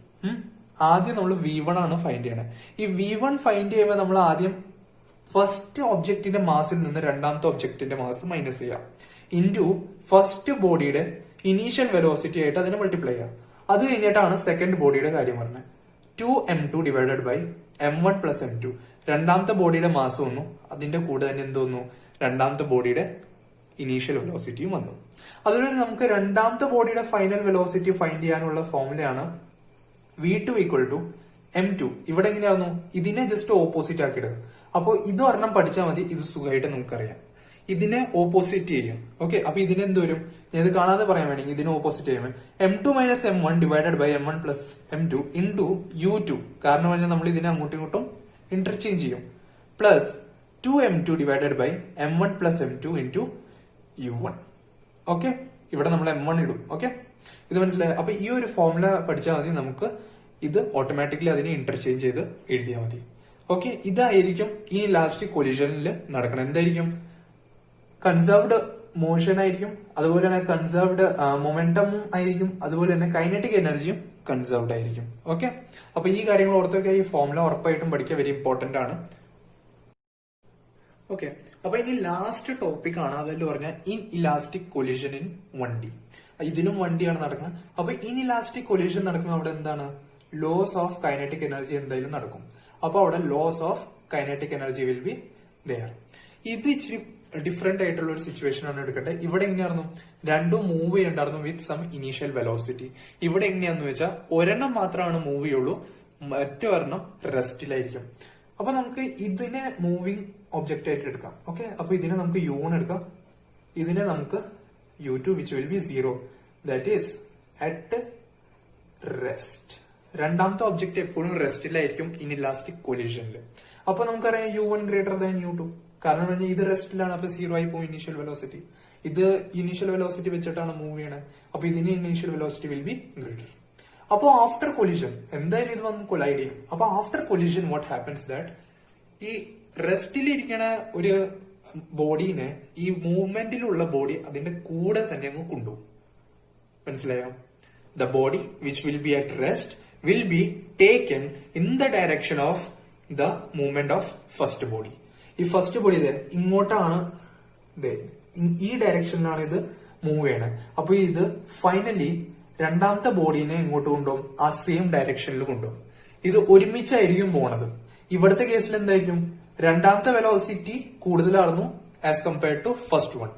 ആദ്യം നമ്മൾ V1 ആണ് find ചെയ്യണത്. ഈ V1 find ചെയ്യുമ്പോൾ നമ്മൾ ആദ്യം ഫസ്റ്റ് ഒബ്ജക്റ്റിന്റെ മാസിൽ നിന്ന് രണ്ടാമത്തെ ഒബ്ജക്റ്റിന്റെ മാസ് മൈനസ് ചെയ്യാം. ഇൻറ്റു ഫസ്റ്റ് ബോഡിയുടെ ഇനീഷ്യൽ വെലോസിറ്റി ആയിട്ട് അതിനെ മൾട്ടിപ്ലൈ ചെയ്യാം. അത് കഴിഞ്ഞിട്ടാണ് സെക്കൻഡ് ബോഡിയുടെ കാര്യം പറഞ്ഞത്. 2M2 divided by M1 plus M2. രണ്ടാമത്തെ ബോഡിയുടെ മാസ് വന്നു, അതിന്റെ കൂടെ തന്നെ എന്ത് വന്നു? രണ്ടാമത്തെ ബോഡിയുടെ ഇനീഷ്യൽ വെലോസിറ്റിയും വന്നു. അതുപോലെ നമുക്ക് രണ്ടാമത്തെ ബോഡിയുടെ ഫൈനൽ വെലോസിറ്റി ഫൈൻഡ് ചെയ്യാനുള്ള ഫോർമുലയാണ് V2 ഈക്വൽ ടു M2. ഇവിടെ എങ്ങനെയായിരുന്നു? ഇതിനെ ജസ്റ്റ് ഓപ്പോസിറ്റ് ആക്കിയിടുക. അപ്പോൾ ഇത് ഒരെണ്ണം പഠിച്ചാൽ മതി. ഇത് സുഖമായിട്ട് നമുക്കറിയാം. ഇതിനെ ഓപ്പോസിറ്റ് ചെയ്യും. ഓക്കെ, അപ്പൊ ഇതിന് എന്ത് വരും? ഞാൻ ഇത് കാണാതെ പറയാൻ വേണമെങ്കിൽ ഇതിനെ ഓപ്പോസിറ്റ് ചെയ്യുമ്പോൾ M2 minus M1 divided by M1 plus M2 into U2. കാരണം പറഞ്ഞാൽ നമ്മൾ ഇതിനെ അങ്ങോട്ടും ഇങ്ങോട്ടും ഇന്റർചേഞ്ച് ചെയ്യും. Plus 2M2 divided by M1 plus M2 into U1. Okay, ഇവിടെ നമ്മൾ M1 ഇടും. ഓക്കെ, ഇത് മനസ്സിലായി? അപ്പൊ ഈ ഒരു ഫോർമുല പഠിച്ചാൽ മതി. നമുക്ക് ഇത് ഓട്ടോമാറ്റിക്കലി അതിനെ ഇന്റർചേഞ്ച് ചെയ്ത് എഴുതിയാൽ മതി. ഓക്കെ, ഇതായിരിക്കും ഈ ഇലാസ്റ്റിക് കൊളിഷനിൽ നടക്കണം. എന്തായിരിക്കും? കൺസേർവ്ഡ് മോഷൻ ആയിരിക്കും, അതുപോലെ തന്നെ കൺസേർവ്ഡ് മൊമെന്റമും ആയിരിക്കും, അതുപോലെ തന്നെ കൈനറ്റിക് എനർജിയും കൺസേർവ്ഡ് ആയിരിക്കും. ഓക്കെ, അപ്പൊ ഈ കാര്യങ്ങൾ ഓർത്തൊക്കെ ഈ ഫോർമുല ഉറപ്പായിട്ടും പഠിക്കുക. വെരി ഇമ്പോർട്ടന്റ് ആണ്. ഓക്കെ, അപ്പൊ ഇനി ലാസ്റ്റ് ടോപ്പിക് ആണ്. അതെന്ന് പറഞ്ഞാൽ in elastic collision in 1D. ഇതിലും വണ്ടിയാണ് നടക്കുന്നത്. അപ്പൊ ഇൻഇലാസ്റ്റിക് കൊല്യൂഷൻ നടക്കുമ്പോൾ അവിടെ എന്താണ്, ലോസ് ഓഫ് കൈനറ്റിക് എനർജി എന്തായാലും നടക്കും. അപ്പൊ അവിടെ loss of kinetic energy will be there. ഇത് ഇച്ചിരി ഡിഫറെന്റ് ആയിട്ടുള്ള ഒരു സിറ്റുവേഷൻ ആണ് എടുക്കട്ടെ. ഇവിടെ എങ്ങനെയായിരുന്നു, രണ്ടും മൂവ് ചെയ്യണ്ടായിരുന്നു വിത്ത് സം ഇനീഷ്യൽ വെലോസിറ്റി. ഇവിടെ എങ്ങനെയാന്ന് വെച്ചാൽ ഒരെണ്ണം മാത്രമാണ് മൂവ് ചെയ്യുള്ളൂ, മറ്റൊരെണ്ണം റെസ്റ്റിലായിരിക്കും. അപ്പൊ നമുക്ക് ഇതിനെ മൂവിങ് ഒബ്ജക്റ്റ് ആയിട്ട് എടുക്കാം. ഓക്കെ, അപ്പൊ ഇതിനെ നമുക്ക് U1 എടുക്കാം, ഇതിനെ നമുക്ക് U2 which will be 0, that is at rest. രണ്ടാമത്തെ ഒബ്ജക്റ്റ് എപ്പോഴും റെസ്റ്റിലായിരിക്കും ഇൻഇലാസ്റ്റിക് കൊല്യൂഷനിൽ. അപ്പൊ നമുക്കറിയാം U1 ഗ്രേറ്റർ ദാൻ U2, കാരണം ഇത് റെസ്റ്റിലാണ്. അപ്പൊ 0 ആയി പോകും ഇനീഷ്യൽ വെലോസിറ്റി. ഇത് ഇനീഷ്യൽ വെലോസിറ്റി വെച്ചിട്ടാണ് മൂവ് ചെയ്യണത്. അപ്പൊ ഇതിന് initial velocity will be greater. അപ്പോ ആഫ്റ്റർ കൊല്യൂഷൻ എന്തായാലും ഇത് വന്ന് കൊളൈഡ് ചെയ്യും. അപ്പൊ after collision what happens that ഈ റെസ്റ്റിലിരിക്കണ ഒരു ബോഡീനെ ഈ മൂവ്മെന്റിലുള്ള ബോഡി അതിന്റെ കൂടെ തന്നെ അങ്ങ് കൊണ്ടുപോകും. മനസ്സിലായോ? The body which will be at rest will be taken in the direction of the movement of first body. ഈ ഫസ്റ്റ് ബോഡി ഇങ്ങോട്ടാണ്, ഈ ഡയറക്ഷനിലാണ് ഇത് മൂവ് ചെയ്യണത്. അപ്പൊ ഇത് ഫൈനലി രണ്ടാമത്തെ ബോഡീനെ ഇങ്ങോട്ട് കൊണ്ടുപോകും, ആ സെയിം ഡയറക്ഷനിൽ കൊണ്ടുപോകും. ഇത് ഒരുമിച്ചായിരിക്കും പോണത്. ഇവിടുത്തെ കേസിൽ എന്തായിരിക്കും, രണ്ടാമത്തെ വെലോസിറ്റി കൂടുതലായിരുന്നു as compared to first one.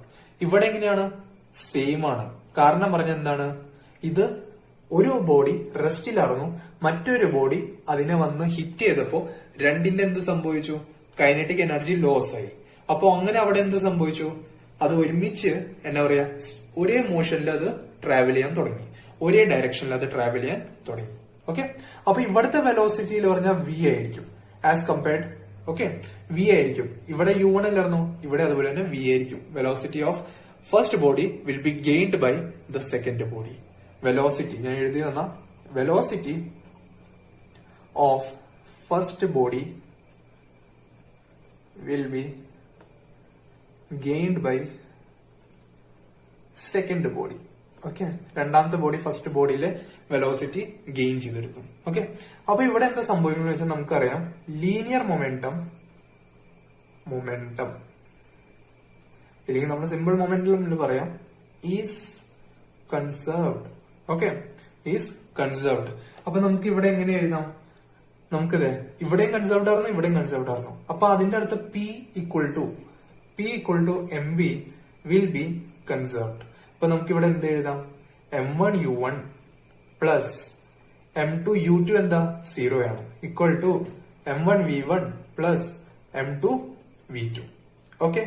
ഇവിടെ എങ്ങനെയാണ്, സെയിം ആണ്. കാരണം പറഞ്ഞ എന്താണ്, ഇത് ഒരു ബോഡി റെസ്റ്റിലായിരുന്നു, മറ്റൊരു ബോഡി അതിനെ വന്ന് ഹിറ്റ് ചെയ്തപ്പോ രണ്ടിന്റെ എന്ത് സംഭവിച്ചു, കൈനറ്റിക് എനർജി ലോസ് ആയി. അപ്പൊ അങ്ങനെ അവിടെ എന്ത് സംഭവിച്ചു, അത് ഒരുമിച്ച് എന്താ പറയാ ഒരേ മോഷനിൽ അത് ട്രാവൽ ചെയ്യാൻ തുടങ്ങി, ഒരേ ഡയറക്ഷനിൽ അത് ട്രാവൽ ചെയ്യാൻ തുടങ്ങി. ഓക്കെ, അപ്പൊ ഇവിടുത്തെ വെലോസിറ്റിയിൽ പറഞ്ഞാൽ V ആയിരിക്കും ആസ് കമ്പയർഡ്. ഓക്കെ, V ആയിരിക്കും. ഇവിടെ U1 അല്ലായിരുന്നു, ഇവിടെ അതുപോലെ തന്നെ V ആയിരിക്കും. Velocity of first body will be gained by the second body. Velocity ഞാൻ എഴുതി തന്ന velocity of first body will be gained by second body. Okay, രണ്ടാമത്തെ ബോഡി ഫസ്റ്റ് ബോഡിയിലെ വെലോസിറ്റി ഗെയിൻ ചെയ്തെടുക്കും. ഓക്കെ, അപ്പൊ ഇവിടെ എന്താ സംഭവിക്കുന്നത് വെച്ചാൽ നമുക്കറിയാം, ലീനിയർ മൊമെന്റം ഇല്ലെങ്കിൽ നമ്മൾ സിമ്പിൾ മൊമെന്റം പറയാം is conserved. Okay, is conserved. അപ്പൊ നമുക്ക് ഇവിടെ എങ്ങനെ എഴുതാം, നമുക്കിത് ഇവിടെയും കൺസേർവ്ഡ് ആയിരുന്നു, ഇവിടെയും കൺസേർവ്ഡ് ആയിരുന്നു. അപ്പൊ അതിന്റെ അടുത്ത് P equal to mv will be conserved. അപ്പൊ നമുക്ക് ഇവിടെ എന്ത് എഴുതാം, m1 u1 plus m2 u2 എന്താ 0 ആണ്, equal to m1 v1 plus m2 v2. Okay,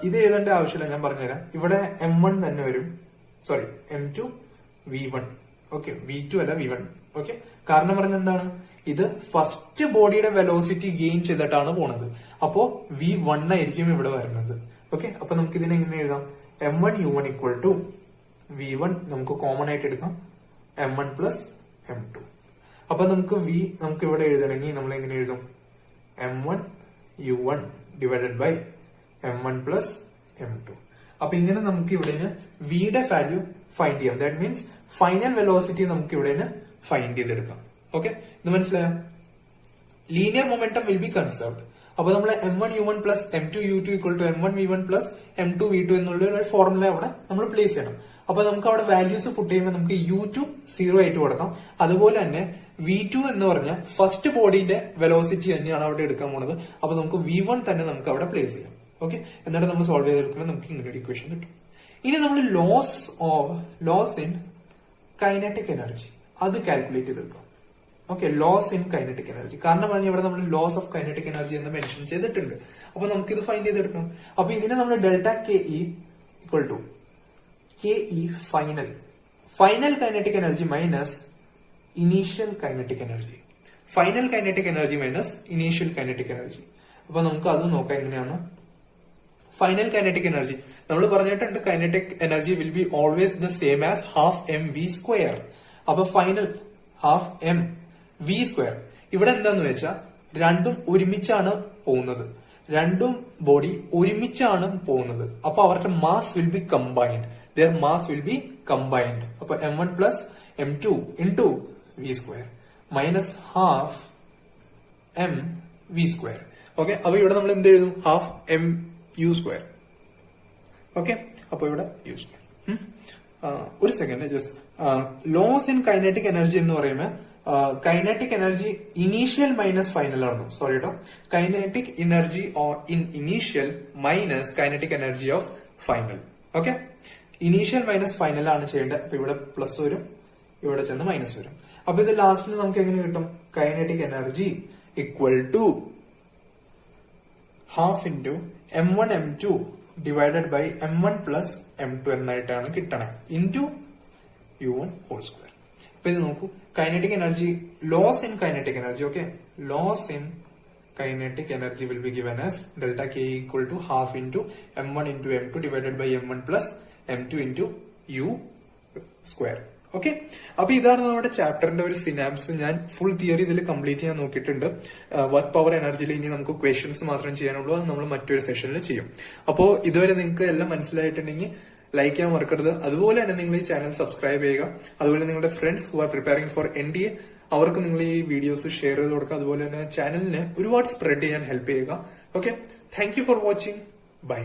ഇത് എഴുതേണ്ട ആവശ്യമില്ല, ഞാൻ പറഞ്ഞുതരാം. ഇവിടെ m1 തന്നെ വരും, sorry m2 v1. Okay, v2 അല്ല v1. ഓക്കെ, കാരണം പറഞ്ഞ എന്താണ്, ഇത് ഫസ്റ്റ് ബോഡിയുടെ വെലോസിറ്റി ഗെയിൻ ചെയ്തിട്ടാണ് പോണത്. അപ്പോ V1 ആയിരിക്കും ഇവിടെ വരുന്നത്. ഓക്കെ, അപ്പൊ നമുക്ക് ഇതിനെ എങ്ങനെ എഴുതാം, m1 u1 equal to v1 നമുക്ക് കോമൺ ആയിട്ട് എടുക്കാം, m1 പ്ലസ് m2. അപ്പൊ നമുക്ക് നമുക്ക് ഇവിടെ എഴുതണമെങ്കിൽ നമ്മൾ എങ്ങനെ എഴുതും, m1 u1 divided by m1 plus m2. അപ്പൊ ഇങ്ങനെ നമുക്ക് ഇവിടെ വിയുടെ വാല്യൂ ഫൈൻഡ് ചെയ്യാം. ദാറ്റ് മീൻസ് ഫൈനൽ വെലോസിറ്റി നമുക്ക് ഇവിടെ ഫൈൻഡ് ചെയ്തെടുക്കാം. ഓക്കെ, ഇത് മനസ്സിലായോ? Linear momentum will be conserved. അപ്പൊ നമ്മൾ m1 u1 plus m2 u2 equal to m1 v1 plus m2 v2 എന്നുള്ള ഒരു ഫോർമുല അവിടെ നമ്മൾ പ്ലേസ് ചെയ്യണം. അപ്പൊ നമുക്ക് അവിടെ വാല്യൂസ് പുട്ട് ചെയ്യുമ്പോൾ നമുക്ക് u2 0 ആയിട്ട് കൊടുക്കാം. അതുപോലെ തന്നെ v2 എന്ന് പറഞ്ഞ ഫസ്റ്റ് ബോഡിന്റെ വെലോസിറ്റി തന്നെയാണ് അവിടെ എടുക്കാൻ പോണത്. അപ്പൊ നമുക്ക് v1 തന്നെ നമുക്ക് അവിടെ പ്ലേസ് ചെയ്യാം. ഓക്കെ, എന്നിട്ട് നമ്മൾ സോൾവ് ചെയ്തെടുക്കുമ്പോൾ നമുക്ക് ഇങ്ങനെ ഒരു ഇക്വേഷൻ കിട്ടും. ഇനി നമ്മൾ ലോസ് ഇൻ കൈനറ്റിക് എനർജി അത് കാൽക്കുലേറ്റ് ചെയ്തെടുക്കാം. Okay, loss in kinetic energy, കാരണം പറഞ്ഞാൽ ഇവിടെ നമ്മൾ ലോസ് ഓഫ് കൈനറ്റിക് എനർജി എന്ന് മെൻഷൻ ചെയ്തിട്ടുണ്ട്. അപ്പൊ നമുക്ക് ഇത് ഫൈൻഡ് ചെയ്തെടുക്കണം. അപ്പൊ ഇതിനെ നമ്മൾ delta K E equal to KE final kinetic energy minus initial kinetic energy. Final kinetic energy minus initial kinetic energy. അപ്പൊ നമുക്ക് അത് നോക്കാം എങ്ങനെയാണ്. ഫൈനൽ കൈനറ്റിക് എനർജി നമ്മൾ പറഞ്ഞിട്ടുണ്ട്, kinetic energy will be always the same as half mv square. അപ്പൊ final half mv square. ഇവിടെ എന്താന്ന് വെച്ചാൽ രണ്ടും ഒരുമിച്ചാണ് പോകുന്നത്, രണ്ടും ബോഡി ഒരുമിച്ചാണ് പോകുന്നത്. അപ്പൊ അവരുടെ mass will be combined, their mass will be combined. അപ്പൊ m1 plus m2 into v square minus half mv square. Okay, അപ്പൊ ഇവിടെ നമ്മൾ എന്ത് എഴുതും, ഹാഫ് mu square. ഓക്കെ, അപ്പൊ ഇവിടെ u square. ഒരു second just loss in kinetic energy എന്ന് പറയുമ്പോൾ kinetic energy initial minus final ആണ്. സോറി കേട്ടോ, kinetic energy in initial minus kinetic energy of final. Okay, initial minus final ആണ് ചെയ്യേണ്ടത്. അപ്പൊ ഇവിടെ പ്ലസ് വരും, ഇവിടെ ചെന്ന് മൈനസ് വരും. അപ്പൊ ഇത് ലാസ്റ്റിൽ നമുക്ക് എങ്ങനെ കിട്ടും? Kinetic energy equal to half into m1 m2 divided by m1 plus m2 എന്നായിട്ടാണ് കിട്ടണേ, ഇൻറ്റു u1 ഹോൾ സ്ക്വയർ. അപ്പൊ ഇത് നോക്കൂ, kinetic energy, loss in kinetic energy, okay, loss in kinetic energy will be given as delta K equal to half into m1 into m2 divided by m1 plus m2 into u square. Okay, അപ്പൊ ഇതാണ് നമ്മുടെ ചാപ്റ്ററിന്റെ ഒരു synapse. ഞാൻ full theory ഇതിൽ complete ചെയ്യാൻ നോക്കിയിട്ടുണ്ട്. Work power എനർജിയിൽ ഇനി നമുക്ക് ക്വസ്റ്റ്യൻസ് മാത്രം ചെയ്യാനുള്ളൂ, അത് നമ്മൾ മറ്റൊരു സെഷനിൽ ചെയ്യും. അപ്പോ ഇതുവരെ നിങ്ങൾക്ക് എല്ലാം മനസ്സിലായിട്ടുണ്ടെങ്കിൽ ലൈക്ക് ചെയ്യാൻ മറക്കരുത്. അതുപോലെ തന്നെ നിങ്ങൾ ഈ ചാനൽ സബ്സ്ക്രൈബ് ചെയ്യുക. അതുപോലെ നിങ്ങളുടെ friends who are preparing for NDA അവർക്ക് നിങ്ങൾ ഈ വീഡിയോസ് ഷെയർ ചെയ്ത് കൊടുക്കുക. അതുപോലെ തന്നെ ചാനലിനെ ഒരുപാട് സ്പ്രെഡ് ചെയ്യാൻ ഹെൽപ്പ് ചെയ്യുക. Okay, thank you for watching. By.